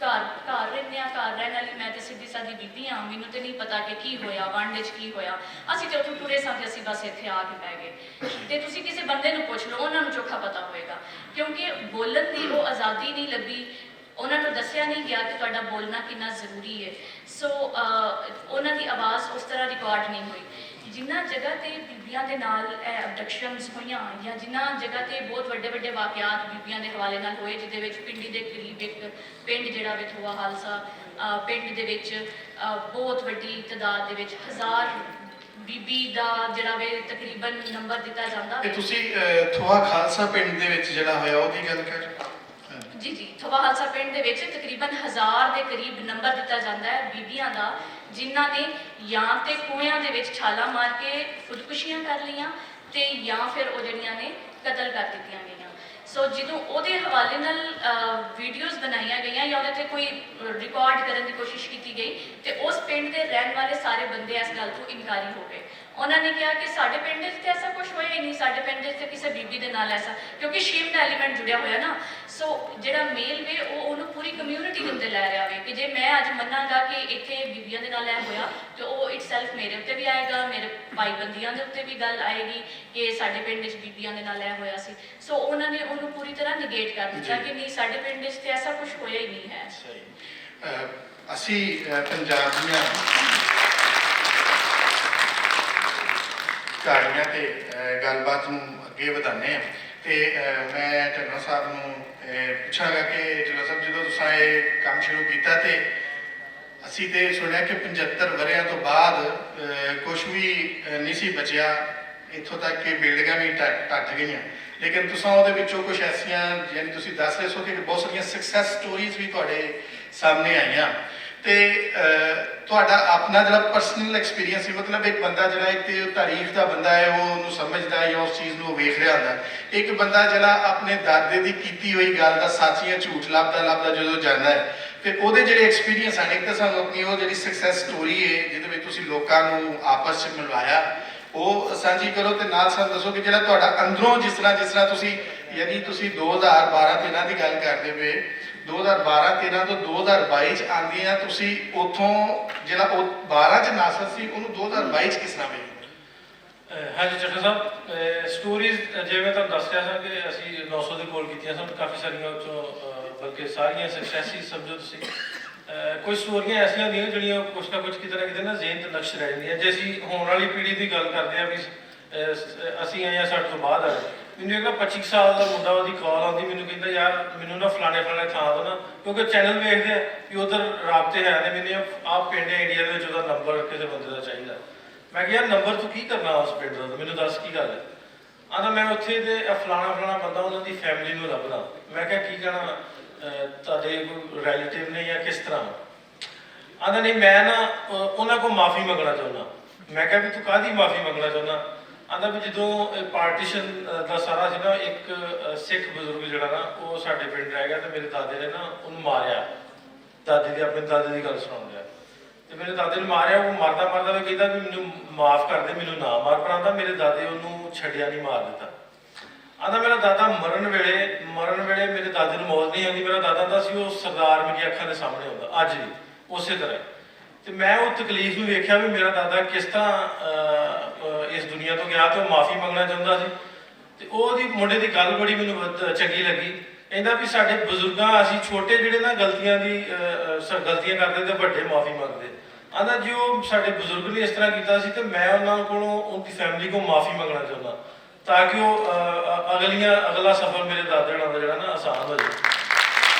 E: ਘਰ ਰਹਿੰਦੇ ਹਾਂ, ਘਰ ਰਹਿਣ ਵਾਲੀ ਮੈਂ ਤੇ ਸਿੱਧੀ ਸਾਦੀ ਬੀਬੀ ਹਾਂ, ਮੈਨੂੰ ਤੇ ਨਹੀਂ ਪਤਾ ਕਿ ਕੀ ਹੋਇਆ ਵੰਡ ਵਿੱਚ ਕੀ ਹੋਇਆ, ਅਸੀਂ ਤੇ ਉੱਥੋਂ ਟੁਰੇ ਸਾਂ ਤੇ ਅਸੀਂ ਬਸ ਇੱਥੇ ਆ ਕੇ ਪੈ ਗਏ। ਤੇ ਤੁਸੀਂ ਕਿਸੇ ਬੰਦੇ ਨੂੰ ਪੁੱਛ ਲਓ, ਉਹਨਾਂ ਨੂੰ ਚੋਖਾ ਪਤਾ ਹੋਏਗਾ, ਕਿਉਂਕਿ ਬੋਲਣ ਦੀ ਉਹ ਆਜ਼ਾਦੀ ਨਹੀਂ ਲੱਭੀ, ਉਹਨਾਂ ਨੂੰ ਦੱਸਿਆ ਨਹੀਂ ਗਿਆ ਕਿ ਤੁਹਾਡਾ ਬੋਲਣਾ ਕਿੰਨਾ ਜ਼ਰੂਰੀ ਹੈ। ਸੋ ਉਹਨਾਂ ਦੀ ਆਵਾਜ਼ ਉਸ ਤਰ੍ਹਾਂ ਰਿਕਾਰਡ ਨਹੀਂ ਹੋਈ। ਜਿਨ੍ਹਾਂ ਜਗ੍ਹਾ ਤੇ ਬੀਬੀਆਂ ਦੇ ਨਾਲ ਅਬਡਕਸ਼ਨਸ ਹੋਈਆਂ ਜਾਂ ਜਿਨ੍ਹਾਂ ਜਗ੍ਹਾ ਤੇ ਬਹੁਤ ਵੱਡੇ ਵੱਡੇ ਵਾਕਿਆਤ ਬੀਬੀਆਂ ਦੇ ਹਵਾਲੇ ਨਾਲ ਹੋਏ, ਜਿਹਦੇ ਵਿੱਚ ਪਿੰਡੀ ਦੇ ਕਰੀਬ ਇੱਕ ਪਿੰਡ ਜਿਹੜਾ ਵਿਥੋਆ ਹਾਲਸਾ ਪਿੰਡ ਦੇ ਵਿੱਚ ਬਹੁਤ ਵੱਡੀ ਤਾਦਾਦ ਦੇ ਵਿੱਚ 1000 ਬੀਬੀ ਦਾ ਜਿਹੜਾ ਵੇ ਤਕਰੀਬਨ ਨੰਬਰ ਦਿੱਤਾ ਜਾਂਦਾ।
B: ਇਹ ਤੁਸੀਂ ਥੋਆ ਖਾਲਸਾ ਪਿੰਡ ਦੇ ਵਿੱਚ ਜਿਹੜਾ ਹੋਇਆ ਉਹਦੀ ਗੱਲ ਕਰ?
E: ਜੀ ਜੀ, ਥੋਆ ਖਾਲਸਾ ਪਿੰਡ ਦੇ ਵਿੱਚ ਤਕਰੀਬਨ 1000 ਦੇ ਕਰੀਬ ਨੰਬਰ ਦਿੱਤਾ ਜਾਂਦਾ ਹੈ ਬੀਬੀਆਂ ਦਾ, ਜਿਨ੍ਹਾਂ ਨੇ ਜਾਂ ਤੇ ਕੂਇਆਂ ਦੇ ਵਿੱਚ ਛਾਲਾਂ ਮਾਰ ਕੇ ਖੁਦਕੁਸ਼ੀਆਂ ਕਰ ਲਈਆਂ ਤੇ ਜਾਂ ਫਿਰ ਉਹ ਜਿਹੜੀਆਂ ਨੇ ਕਤਲ ਕਰ ਦਿੱਤੀਆਂ ਗਈਆਂ। ਸੋ ਜਦੋਂ ਉਹਦੇ ਹਵਾਲੇ ਨਾਲ ਵੀਡੀਓਜ਼ ਬਣਾਈਆਂ ਗਈਆਂ ਜਾਂ ਉਹਦੇ ਤੇ ਕੋਈ ਰਿਕਾਰਡ ਕਰਨ ਦੀ ਕੋਸ਼ਿਸ਼ ਕੀਤੀ ਗਈ ਤੇ ਉਸ ਪਿੰਡ ਦੇ ਰਹਿਣ ਵਾਲੇ ਸਾਰੇ ਬੰਦੇ ਇਸ ਗੱਲ ਤੋਂ ਇਨਕਾਰੀ ਹੋ ਗਏ। ਉਹਨਾਂ ਨੇ ਕਿਹਾ ਕਿ ਸਾਡੇ ਪਿੰਡ 'ਚ ਤੇ ਐਸਾ ਕੁਝ ਹੋਇਆ ਹੀ ਨਹੀਂ, ਸਾਡੇ ਪਿੰਡ 'ਚ ਤੇ ਕਿਸੇ ਬੀਬੀ ਦੇ ਨਾਲ ਐਸਾ, ਕਿਉਂਕਿ ਸ਼ੇਮ ਦਾ ਐਲੀਮੈਂਟ ਜੁੜਿਆ ਹੋਇਆ ਨਾ। ਸੋ ਜਿਹੜਾ ਮੇਲ ਵੇ ਉਹ ਉਹਨੂੰ ਪੂਰੀ ਕਮਿਊਨਿਟੀ ਦੇ ਉੱਤੇ ਲੈ ਰਿਹਾ ਵੇ ਕਿ ਜੇ ਮੈਂ ਅੱਜ ਮੰਨਾਂਗਾ ਕਿ ਇੱਥੇ ਬੀਬੀਆਂ ਦੇ ਨਾਲ ਇਹ ਹੋਇਆ ਤੇ ਉਹ ਇਟਸੈਲਫ ਮੇਰੇ ਉੱਤੇ ਵੀ ਆਏਗਾ, ਮੇਰੇ ਭਾਈਬੰਦੀਆਂ ਦੇ ਉੱਤੇ ਵੀ ਗੱਲ ਆਏਗੀ ਕਿ ਸਾਡੇ ਪਿੰਡ 'ਚ ਬੀਬੀਆਂ ਦੇ ਨਾਲ ਇਹ ਹੋਇਆ ਸੀ। ਸੋ ਉਹਨਾਂ ਨੇ ਉਹਨੂੰ ਪੂਰੀ ਤਰ੍ਹਾਂ ਨਿਗੇਟ ਕਰ ਦਿੱਤਾ ਕਿ ਨਹੀਂ, ਸਾਡੇ ਪਿੰਡ 'ਚ ਤੇ ਐਸਾ ਕੁਝ ਹੋਇਆ ਹੀ ਨਹੀਂ ਹੈ।
B: ਸਹੀ। ਅਸੀਂ ਪੰਜਾਬ ਦੀਆਂ ਕਹਾਣੀਆਂ ਤੇ ਗੱਲਬਾਤ ਨੂੰ ਅੱਗੇ ਵਧਾਉਂਦੇ ਹਾਂ ਤੇ ਮੈਂ ਢੱਲਾ ਸਾਹਿਬ ਨੂੰ ਪੁੱਛਾਂਗਾ ਕਿ ਢੱਲਾ ਸਾਹਿਬ ਜਦੋਂ ਤੁਸੀਂ ਇਹ ਕੰਮ ਸ਼ੁਰੂ ਕੀਤਾ ਤੇ ਅਸੀਂ ਤੇ ਸੁਣਿਆ ਕਿ 75 ਵਰ੍ਹਿਆਂ ਤੋਂ ਬਾਅਦ ਕੁਝ ਵੀ ਨਹੀਂ ਸੀ ਬਚਿਆ, ਇੱਥੋਂ ਤੱਕ ਕਿ ਬਿਲਡਿੰਗਾਂ ਵੀ ਟੱਟ ਗਈਆਂ, ਲੇਕਿਨ ਤੁਸੀਂ ਉਹਦੇ ਵਿੱਚੋਂ ਕੁਝ ਐਸੀਆਂ ਯਾਨੀ ਤੁਸੀਂ ਦੱਸ ਰਹੇ ਸੋ ਕਿ ਬਹੁਤ ਸਾਰੀਆਂ ਸਕਸੈਸ ਸਟੋਰੀਜ਼ ਵੀ ਤੁਹਾਡੇ ਸਾਹਮਣੇ ਆਈਆਂ ਤੇ ਤੁਹਾਡਾ ਆਪਣਾ ਜਿਹੜਾ ਪਰਸਨਲ ਐਕਸਪੀਰੀਅੰਸ ਸੀ, ਮਤਲਬ ਇੱਕ ਬੰਦਾ ਜਿਹੜਾ ਇੱਕ ਤੇ ਤਾਰੀਖ ਦਾ ਬੰਦਾ ਹੈ ਉਹ ਉਹਨੂੰ ਸਮਝਦਾ ਹੈ ਜਾਂ ਉਸ ਚੀਜ਼ ਨੂੰ ਵੇਖ ਰਿਹਾ ਹੁੰਦਾ, ਇੱਕ ਬੰਦਾ ਜਿਹੜਾ ਆਪਣੇ ਦਾਦੇ ਦੀ ਕੀਤੀ ਹੋਈ ਗੱਲ ਦਾ ਸੱਚ ਜਾਂ ਝੂਠ ਲੱਭਦਾ ਜਦੋਂ ਜਾਂਦਾ ਹੈ ਤੇ ਉਹਦੇ ਜਿਹੜੇ ਐਕਸਪੀਰੀਅੰਸ ਹਨ, ਇੱਕ ਤਾਂ ਸਾਨੂੰ ਆਪਣੀ ਉਹ ਜਿਹੜੀ ਸਕਸੈਸ ਸਟੋਰੀ ਹੈ ਜਿਹਦੇ ਵਿੱਚ ਤੁਸੀਂ ਲੋਕਾਂ ਨੂੰ ਆਪਸ 'ਚ ਮਿਲਵਾਇਆ ਉਹ ਸਾਂਝੀ ਕਰੋ ਤੇ ਨਾਲ ਸਾਨੂੰ ਦੱਸੋ ਕਿ ਜਿਹੜਾ ਤੁਹਾਡਾ ਅੰਦਰੋਂ ਜਿਸ ਤਰ੍ਹਾਂ ਤੁਸੀਂ ਯਾਨੀ ਤੁਸੀਂ 2012-13 ਦੀ ਗੱਲ ਕਰਦੇ ਪਏ, 2012-13 ਤੋਂ 2022 ਚ ਆਉਂਦੇ ਆ ਤੁਸੀਂ ਉੱਥੋਂ ਜਿਹੜਾ ਉਹ 12 ਚ ਨਾਸਰ ਸੀ ਉਹਨੂੰ 2022 ਚ ਕਿਸ ਤਰ੍ਹਾਂ ਵੇਖਦੇ?
C: ਹਾਂਜੀ ਚੱਠਾ ਸਾਹਿਬ, ਸਟੋਰੀਜ਼ ਜਿਵੇਂ ਤੁਹਾਨੂੰ ਦੱਸ ਰਿਹਾ ਸਾਂ ਕਿ ਅਸੀਂ 900 ਦੇ ਕੋਲ ਕੀਤੀਆਂ ਸਨ, ਕਾਫੀ ਸਾਰੀਆਂ ਉੱਚੋਂ ਬਲਕਿ ਸਾਰੀਆਂ ਸਕਸੈਸ ਹੀ ਸਮਝੋ ਤੁਸੀਂ। ਕੁਝ ਸਟੋਰੀਆਂ ਐਸੀਆਂ ਹੁੰਦੀਆਂ ਜਿਹੜੀਆਂ ਕੁਛ ਨਾ ਕੁਛ ਕਿਤੇ ਨਾ ਕਿਤੇ ਨਾ ਜ਼ਿਹਨ 'ਚ ਨਕਸ਼ ਰਹਿ ਜਾਂਦੀਆਂ। ਜੇ ਅਸੀਂ ਹੋਣ ਵਾਲੀ ਪੀੜ੍ਹੀ ਦੀ ਗੱਲ ਕਰਦੇ ਹਾਂ ਵੀ ਅਸੀਂ ਆਏ ਹਾਂ ਸਾਡੇ ਤੋਂ ਬਾਅਦ ਆ, ਮੈਨੂੰ ਇੱਕ 25 ਸਾਲ ਦਾ ਮੁੰਡਾ ਉਹਦੀ ਕਾਲ ਆਉਂਦੀ, ਮੈਨੂੰ ਕਹਿੰਦਾ ਯਾਰ ਮੈਨੂੰ ਨਾ ਫਲਾਣੇ ਥਾਂ ਤੋਂ ਨਾ, ਕਿਉਂਕਿ ਚੈਨਲ ਵੇਖਦੇ ਆ ਕਿ ਉਧਰ ਰਾਬਤੇ ਹੈ ਨੇ, ਮੈਨੂੰ ਆਹ ਪਿੰਡ ਹੈ ਇੰਡੀਆ ਦੇ ਵਿੱਚ ਉਹਦਾ ਨੰਬਰ ਕਿਸੇ ਬੰਦੇ ਦਾ ਚਾਹੀਦਾ। ਮੈਂ ਕਿਹਾ ਯਾਰ ਨੰਬਰ ਤੂੰ ਕੀ ਕਰਨਾ ਉਸ ਪਿੰਡ ਦਾ, ਮੈਨੂੰ ਦੱਸ ਕੀ ਗੱਲ ਹੈ। ਆਂਦਾ ਮੈਂ ਉੱਥੇ ਦੇ ਫਲਾਣਾ ਬੰਦਾ ਉਹਨਾਂ ਦੀ ਫੈਮਿਲੀ ਨੂੰ ਲੱਭਦਾ। ਮੈਂ ਕਿਹਾ ਕੀ ਕਹਿਣਾ, ਤੁਹਾਡੇ ਕੋਈ ਰਿਲੇਟਿਵ ਨੇ ਜਾਂ ਕਿਸ ਤਰ੍ਹਾਂ? ਆਂਦਾ ਨਹੀਂ ਮੈਂ ਨਾ ਉਹਨਾਂ ਕੋਲ ਮਾਫੀ ਮੰਗਣਾ ਚਾਹੁੰਦਾ। ਮੈਂ ਕਿਹਾ ਵੀ ਤੂੰ ਕਾਹਦੀ ਮਾਫੀ ਮੰਗਣਾ ਚਾਹੁੰਦਾ? ਆਂਦਾ ਵੀ ਜਦੋਂ ਪਾਰਟੀਸ਼ਨ ਦਾ ਸਾਰਾ ਸੀ ਨਾ, ਇੱਕ ਸਿੱਖ ਬਜ਼ੁਰਗ ਜਿਹੜਾ ਨਾ ਉਹ ਸਾਡੇ ਪਿੰਡ ਰਹਿ ਗਿਆ ਤੇ ਮੇਰੇ ਦਾਦੇ ਨੇ ਨਾ ਉਹਨੂੰ ਮਾਰਿਆ, ਆਪਣੇ ਦਾਦੇ ਦੀ ਗੱਲ ਸੁਣਾਉਣ ਰਿਹਾ ਤੇ ਮੇਰੇ ਦਾਦੇ ਨੂੰ ਮਾਰਿਆ। ਉਹ ਮਾਰਦਾ ਵੀ ਕਹਿੰਦਾ ਵੀ ਮੈਨੂੰ ਮਾਫ ਕਰ ਦੇ, ਮੈਨੂੰ ਨਾ ਮਾਰ, ਪਰ ਆਂਦਾ ਮੇਰੇ ਦਾਦੇ ਉਹਨੂੰ ਛੱਡਿਆ ਨਹੀਂ, ਮਾਰ ਦਿੱਤਾ। ਆਂਦਾ ਮੇਰਾ ਦਾਦਾ ਮਰਨ ਵੇਲੇ ਨੂੰ ਮੌਤ ਨਹੀਂ ਆਉਂਦੀ, ਮੇਰਾ ਦਾਦਾ ਦਾ ਸੀ ਉਹ ਸਰਦਾਰ ਮੇਰੀ ਅੱਖਾਂ ਦੇ ਸਾਹਮਣੇ ਹੁੰਦਾ ਅੱਜ ਵੀ ਉਸੇ ਤਰ੍ਹਾਂ। ਤੇ ਮੈਂ ਉਹ ਤਕਲੀਫ ਨੂੰ ਵੇਖਿਆ ਵੀ ਮੇਰਾ ਦਾਦਾ ਕਿਸ ਤਰ੍ਹਾਂ ਇਸ ਦੁਨੀਆ ਤੋਂ ਗਿਆ ਤੇ ਉਹ ਮਾਫੀ ਮੰਗਣਾ ਚਾਹੁੰਦਾ ਸੀ। ਤੇ ਉਹਦੀ ਮੁੰਡੇ ਦੀ ਗੱਲ ਬੜੀ ਮੈਨੂੰ ਚੰਗੀ ਲੱਗੀ। ਕਹਿੰਦਾ ਵੀ ਸਾਡੇ ਬਜ਼ੁਰਗਾਂ, ਅਸੀਂ ਛੋਟੇ ਜਿਹੜੇ ਨਾ ਗਲਤੀਆਂ ਗਲਤੀਆਂ ਕਰਦੇ ਤੇ ਵੱਡੇ ਮਾਫੀ ਮੰਗਦੇ। ਆਂਦਾ ਜੀ ਉਹ ਸਾਡੇ ਬਜ਼ੁਰਗ ਨੇ ਇਸ ਤਰ੍ਹਾਂ ਕੀਤਾ ਸੀ ਤੇ ਮੈਂ ਉਹਨਾਂ ਕੋਲੋਂ ਉਹਦੀ ਫੈਮਿਲੀ ਕੋਲ ਮਾਫੀ ਮੰਗਣਾ ਚਾਹੁੰਦਾ ਤਾਂ ਕਿ ਉਹ ਅਗਲਾ ਸਫ਼ਰ ਮੇਰੇ ਦਾਦੇ ਨਾਲ ਦਾ ਜਿਹੜਾ ਨਾ ਆਸਾਨ ਹੋ ਜਾਏ।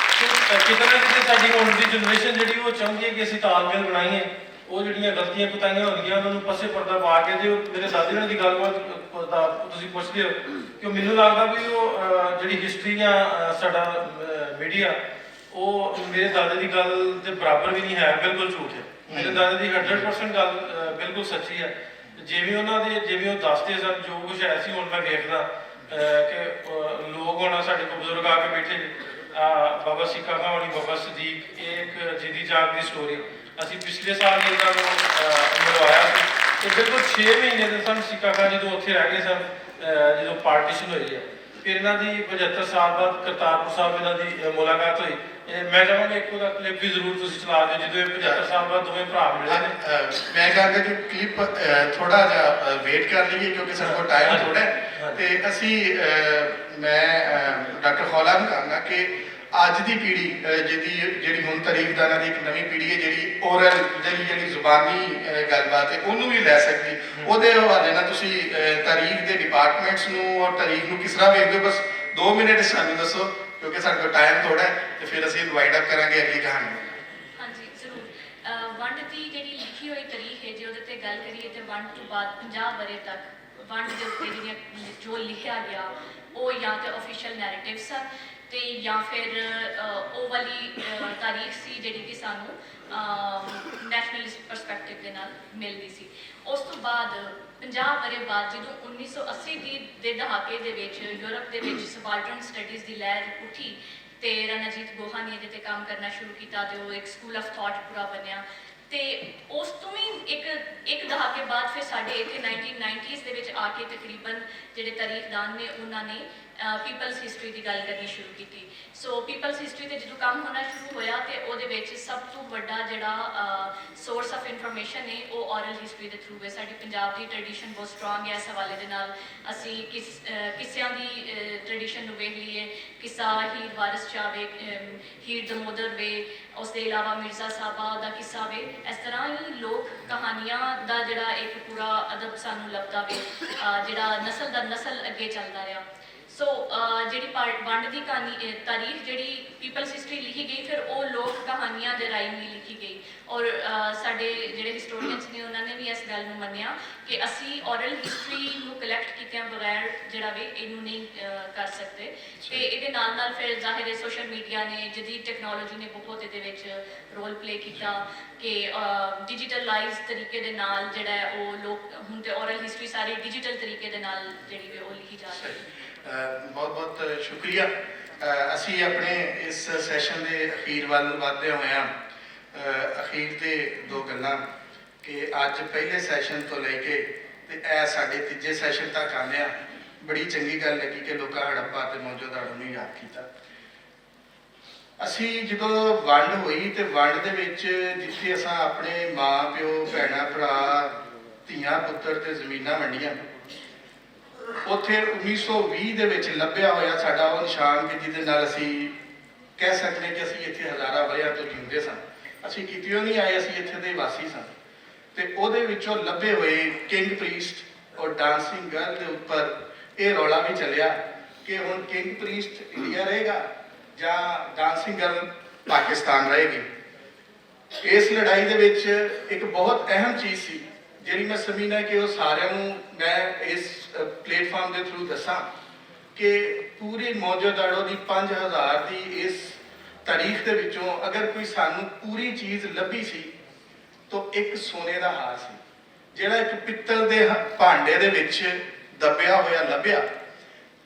C: ਕਿਤੇ ਨਾ ਕਿਤੇ ਸਾਡੀ ਹੁਣ ਦੀ ਜਨਰੇਸ਼ਨ ਜਿਹੜੀ ਉਹ ਚਾਹੁੰਦੀ ਹੈ ਕਿ ਅਸੀਂ ਤਾਲਮੇਲ ਬਣਾਈਏ, ਉਹ ਜਿਹੜੀਆਂ ਗਲਤੀਆਂ ਕੁਤਾਈਆਂ ਹੁੰਦੀਆਂ ਉਹਨਾਂ ਨੂੰ ਪੱਸੇ ਪਰਦਾ ਪਾ ਕੇ। ਜੇ ਮੇਰੇ ਦਾਦੇ ਨਾਲ ਦੀ ਗੱਲਬਾਤ ਦਾ ਤੁਸੀਂ ਪੁੱਛਦੇ ਹੋ ਕਿ ਮੈਨੂੰ ਲੱਗਦਾ ਵੀ ਉਹ ਜਿਹੜੀ ਹਿਸਟਰੀ ਜਾਂ ਸਾਡਾ ਮੀਡੀਆ ਉਹ ਮੇਰੇ ਦਾਦੇ ਦੀ ਗੱਲ ਦੇ ਬਰਾਬਰ ਵੀ ਨਹੀਂ ਹੈ, ਬਿਲਕੁਲ ਝੂਠ ਹੈ। ਮੇਰੇ ਦਾਦੇ ਦੀ 100% ਗੱਲ ਬਿਲਕੁਲ ਸੱਚੀ ਹੈ। ਜਿਵੇਂ ਉਹ ਦੱਸਦੇ ਸਨ ਜੋ ਕੁਛ ਹੈ ਸੀ, ਹੁਣ ਮੈਂ ਵੇਖਦਾ ਕਿ ਲੋਕ ਹੁਣ ਸਾਡੇ ਕੋਲ ਬਜ਼ੁਰਗ ਆ ਕੇ ਬੈਠੇ, ਬਾਬਾ ਸਿੱਕਾ ਖਾਂ ਹੋਣੀ, ਬਾਬਾ ਸਦੀਕ, ਇਹ ਇੱਕ ਜਿੰਦੀ ਜਾਗ ਦੀ ਸਟੋਰੀ ਅਸੀਂ ਪਿਛਲੇ ਸਾਲ ਇਹਨਾਂ ਨੂੰ ਮਿਲਵਾਇਆ ਸੀ। ਤੇ ਬਿਲਕੁਲ 6 ਮਹੀਨੇ ਦੇ ਸਨ ਸਿੱਕਾ ਖਾਂ ਜਦੋਂ ਉੱਥੇ ਰਹਿ ਗਏ ਸਨ, ਜਦੋਂ ਪਾਰਟੀਸ਼ਨ ਹੋਈ ਹੈ। ਫਿਰ ਇਹਨਾਂ ਦੀ 75 ਸਾਲ ਬਾਅਦ ਕਰਤਾਰਪੁਰ ਸਾਹਿਬ ਇਹਨਾਂ ਦੀ ਮੁਲਾਕਾਤ ਹੋਈ। ਮੈਂ ਚਾਹਾਂਗਾ ਇੱਕ ਉਹਦਾ ਕਲਿੱਪ ਵੀ ਜ਼ਰੂਰ ਤੁਸੀਂ ਚਲਾ ਦਿਓ ਜਦੋਂ ਇਹ 75 ਸਾਲ ਬਾਅਦ ਦੋਵੇਂ ਭਰਾ ਮਿਲੇ ਨੇ।
B: ਮੈਂ ਕਹਿੰਦਾ ਕਿ ਕਲਿੱਪ ਥੋੜਾ ਜਿਹਾ ਵੇਟ ਕਰ ਲਈਏ ਕਿਉਂਕਿ ਸਾਡੇ ਕੋਲ ਟਾਈਮ ਥੋੜਾ ਹੈ। ਤੇ ਅਸੀਂ ਮੈਂ ਡਾਕਟਰ ਖੌਲਾ ਨੂੰ ਕਹਾਂਗਾ ਕਿ ਅੱਜ ਦੀ ਪੀੜ੍ਹੀ ਜਿਹੜੀ ਹੁਣ ਤਾਰੀਖਦਾਨਾਂ ਦੀ ਇੱਕ ਨਵੀਂ ਪੀੜ੍ਹੀ ਹੈ ਜਿਹੜੀ ਓਰਲ ਜਿਹੜੀ ਜ਼ੁਬਾਨੀ ਗੱਲਬਾਤ ਹੈ ਉਹਨੂੰ ਵੀ ਲੈ ਸਕਦੀ, ਉਹਦੇ ਹਵਾਲੇ ਨਾਲ ਤੁਸੀਂ ਤਾਰੀਖ ਦੇ ਡਿਪਾਰਟਮੈਂਟਸ ਨੂੰ ਔਰ ਤਾਰੀਖ ਨੂੰ ਕਿਸ ਤਰ੍ਹਾਂ ਵੇਖਦੇ ਹੋ? ਬਸ 2 ਮਿੰਟ ਸਾਨੂੰ ਦੱਸੋ ਕਿਉਂਕਿ ਸਾਡੇ ਕੋਲ ਟਾਈਮ ਥੋੜਾ ਹੈ ਤੇ ਫਿਰ ਅਸੀਂ ਵਾਈਂਡ ਅਪ ਕਰਾਂਗੇ ਅਗਲੀ ਕਹਾਣੀ।
E: ਹਾਂਜੀ ਜ਼ਰੂਰ। ਵੰਡ ਦੀ ਜਿਹੜੀ ਲਿਖੀ ਹੋਈ ਤਾਰੀਖ ਹੈ ਜੇ ਉਹਦੇ ਤੇ ਗੱਲ ਕਰੀਏ ਤੇ ਵੰਡ ਤੋਂ ਬਾਅਦ 50 ਵਰ੍ਹੇ ਤੱਕ ਵੰਡ ਦੇ ਉੱਤੇ ਜਿਹੜੀਆਂ ਜੋ ਲਿਖਿਆ ਗਿਆ ਉਹ ਜਾਂ ਤੇ ਆਫੀਸ਼ੀਅਲ ਨੈਰੇਟਿਵ ਸਨ ਤੇ ਜਾਂ ਫਿਰ ਉਹ ਵਾਲੀ ਤਾਰੀਖ ਸੀ ਜਿਹੜੀ ਕਿ ਸਾਨੂੰ ਨੈਸ਼ਨਲਿਸਟ ਪਰਸਪੈਕਟਿਵ ਦੇ ਨਾਲ ਮਿਲਦੀ ਸੀ। ਉਸ ਤੋਂ ਬਾਅਦ 50 ਵਰ੍ਹੇ ਬਾਅਦ ਜਦੋਂ 1980 ਦੇ ਦਹਾਕੇ ਦੇ ਵਿੱਚ ਯੂਰਪ ਦੇ ਵਿੱਚ ਸਬਾਲਟਰਨ ਸਟੱਡੀਜ਼ ਦੀ ਲਹਿਰ ਉੱਠੀ ਤੇ ਰਣਜੀਤ ਗੋਹਾ ਨੇ ਇਹਦੇ ਤੇ ਕੰਮ ਕਰਨਾ ਸ਼ੁਰੂ ਕੀਤਾ ਤੇ ਉਹ ਇੱਕ ਸਕੂਲ ਆਫ ਥਾਟ ਪੂਰਾ ਬਣਿਆ। ਤੇ ਉਸ ਤੋਂ ਵੀ ਇੱਕ ਦਹਾਕੇ ਬਾਅਦ ਫਿਰ ਸਾਡੇ ਇੱਥੇ 1990s ਦੇ ਵਿੱਚ ਆ ਕੇ ਤਕਰੀਬਨ ਜਿਹੜੇ ਤਾਰੀਖਦਾਨ ਨੇ ਉਹਨਾਂ ਨੇ ਪੀਪਲਸ ਹਿਸਟਰੀ ਦੀ ਗੱਲ ਕਰਨੀ ਸ਼ੁਰੂ ਕੀਤੀ। ਸੋ ਪੀਪਲਸ ਹਿਸਟਰੀ ਤੇ ਜਦੋਂ ਕੰਮ ਹੋਣਾ ਸ਼ੁਰੂ ਹੋਇਆ ਤੇ ਉਹਦੇ ਵਿੱਚ ਸਭ ਤੋਂ ਵੱਡਾ ਜਿਹੜਾ ਸੋਰਸ ਆਫ ਇਨਫੋਰਮੇਸ਼ਨ ਹੈ ਉਹ ਔਰਲ ਹਿਸਟਰੀ ਦੇ ਥਰੂ ਹੈ। ਸਾਡੀ ਪੰਜਾਬ ਦੀ ਟ੍ਰੈਡੀਸ਼ਨ ਬਹੁਤ ਸਟਰੋਂਗ ਹੈ ਇਸ ਹਵਾਲੇ ਦੇ ਨਾਲ। ਅਸੀਂ ਕਿੱਸਿਆਂ ਦੀ ਟ੍ਰੈਡੀਸ਼ਨ ਨੂੰ ਵੇਖ ਲਈਏ, ਕਿੱਸਾ ਹੀਰ ਵਾਰਿਸ ਸ਼ਾਹ ਵੇ, ਹੀਰ ਦਮੋਦਰ ਵੇ, ਉਸ ਦੇ ਇਲਾਵਾ ਮਿਰਜ਼ਾ ਸਾਹਿਬਾ ਦਾ ਕਿੱਸਾ ਵੇ। ਇਸ ਤਰ੍ਹਾਂ ਹੀ ਲੋਕ ਕਹਾਣੀਆਂ ਦਾ ਜਿਹੜਾ ਇੱਕ ਪੂਰਾ ਅਦਬ ਸਾਨੂੰ ਲੱਭਦਾ ਵੇ ਜਿਹੜਾ ਨਸਲ ਦਰ ਨਸਲ ਅੱਗੇ ਚੱਲਦਾ ਰਿਹਾ। ਸੋ ਜਿਹੜੀ ਵੰਡ ਦੀ ਤਾਰੀਖ ਜਿਹੜੀ ਪੀਪਲਸ ਹਿਸਟਰੀ ਲਿਖੀ ਗਈ ਫਿਰ ਉਹ ਲੋਕ ਕਹਾਣੀਆਂ ਦੇ ਰਾਹੀਂ ਵੀ ਲਿਖੀ ਗਈ ਔਰ ਸਾਡੇ ਜਿਹੜੇ ਹਿਸਟੋਰੀਅਨਸ ਨੇ ਉਹਨਾਂ ਨੇ ਵੀ ਇਸ ਗੱਲ ਨੂੰ ਮੰਨਿਆ ਕਿ ਅਸੀਂ ਔਰਲ ਹਿਸਟਰੀ ਨੂੰ ਕਲੈਕਟ ਕੀਤਿਆਂ ਬਗੈਰ ਜਿਹੜਾ ਵੇ ਇਹਨੂੰ ਨਹੀਂ ਕਰ ਸਕਦੇ। ਤੇ ਇਹਦੇ ਨਾਲ ਨਾਲ ਫਿਰ ਜ਼ਾਹਿਰ ਹੈ ਸੋਸ਼ਲ ਮੀਡੀਆ ਨੇ, ਜਦੀਦ ਟੈਕਨੋਲੋਜੀ ਨੇ ਬਹੁਤ ਇਹਦੇ ਵਿੱਚ ਰੋਲ ਪਲੇ ਕੀਤਾ ਕਿ ਡਿਜੀਟਲਾਈਜ਼ ਤਰੀਕੇ ਦੇ ਨਾਲ ਜਿਹੜਾ ਹੈ ਉਹ ਲੋਕ ਹੁਣ ਤੇ ਔਰਲ ਹਿਸਟਰੀ ਸਾਰੀ ਡਿਜੀਟਲ ਤਰੀਕੇ ਦੇ ਨਾਲ ਜਿਹੜੀ ਉਹ ਲਿਖੀ ਜਾ ਰਹੀ ਹੈ।
B: ਬਹੁਤ ਬਹੁਤ ਸ਼ੁਕਰੀਆ। ਅਸੀਂ ਆਪਣੇ ਇਸ ਸੈਸ਼ਨ ਦੇ ਅਖੀਰ ਵੱਲ ਨੂੰ ਵਧਦੇ ਹੋਏ ਹਾਂ। ਅਖੀਰ ਤੇ 2 ਗੱਲਾਂ ਕਿ ਅੱਜ ਪਹਿਲੇ ਸੈਸ਼ਨ ਤੋਂ ਲੈ ਕੇ ਤੇ ਇਹ ਸਾਡੇ ਤੀਜੇ ਸੈਸ਼ਨ ਤੱਕ ਆਉਂਦੇ ਆ, ਬੜੀ ਚੰਗੀ ਗੱਲ ਲੱਗੀ ਕਿ ਲੋਕਾਂ ਹੜੱਪਾ ਤੇ ਮੌਜੂਦਾੜੂ ਨੂੰ ਯਾਦ ਕੀਤਾ। ਅਸੀਂ ਜਦੋਂ ਵੰਡ ਹੋਈ ਤੇ ਵੰਡ ਦੇ ਵਿੱਚ ਜਿੱਥੇ ਅਸਾਂ ਆਪਣੇ ਮਾਂ ਪਿਓ ਭੈਣਾਂ ਭਰਾ ਧੀਆਂ ਪੁੱਤਰ ਤੇ ਜ਼ਮੀਨਾਂ ਵੰਡੀਆਂ, ਉੱਥੇ 1920 ਦੇ ਵਿੱਚ ਲੱਭਿਆ ਹੋਇਆ ਸਾਡਾ ਉਹ ਨਿਸ਼ਾਨ ਕਿ ਜਿਹਦੇ ਨਾਲ ਅਸੀਂ ਕਹਿ ਸਕਦੇ ਕਿ ਅਸੀਂ ਇੱਥੇ ਹਜ਼ਾਰਾਂ ਵਰ੍ਹਿਆਂ ਤੋਂ ਜਿਉਂਦੇ ਸਾਂ। ਅਸੀਂ ਕਿਤਿਓਂ ਨਹੀਂ ਆਏ, ਅਸੀਂ ਇੱਥੇ ਦੇ ਵਾਸੀ ਸਾਂ। ਤੇ ਉਹਦੇ ਵਿੱਚੋਂ ਲੱਭੇ ਹੋਏ ਕਿੰਗ ਪ੍ਰੀਸਟ ਔਰ ਡਾਂਸਿੰਗ ਗਰਲ ਦੇ ਉੱਪਰ ਇਹ ਰੌਲਾ ਵੀ ਚੱਲਿਆ ਕਿ ਹੁਣ ਕਿੰਗ ਪ੍ਰੀਸਟ ਇੰਡੀਆ ਰਹੇਗਾ ਜਾਂ ਡਾਂਸਿੰਗ ਗਰਲ ਪਾਕਿਸਤਾਨ ਰਹੇਗੀ। ਇਸ ਲੜਾਈ ਦੇ ਵਿੱਚ ਇੱਕ ਬਹੁਤ ਅਹਿਮ ਚੀਜ਼ ਸੀ ਜਿਹੜੀ ਮੈਂ ਸਮਝਦਾ ਕਿ ਉਹ ਸਾਰਿਆਂ ਨੂੰ ਮੈਂ ਇਸ ਪਲੇਟਫਾਰਮ ਦੇ ਥਰੂ ਦੱਸਾਂ ਕਿ ਪੂਰੀ ਮੌਜੂਦਾੜੋ ਦੀ 5000 ਦੀ ਇਸ ਤਾਰੀਖ ਦੇ ਵਿੱਚੋਂ ਅਗਰ ਕੋਈ ਸਾਨੂੰ ਪੂਰੀ ਚੀਜ਼ ਲੱਭੀ ਸੀ ਤਾਂ ਇੱਕ ਸੋਨੇ ਦਾ ਹਾਰ ਸੀ ਜਿਹੜਾ ਇੱਕ ਪਿੱਤਲ ਦੇ ਭਾਂਡੇ ਦੇ ਵਿੱਚ ਦੱਬਿਆ ਹੋਇਆ ਲੱਭਿਆ।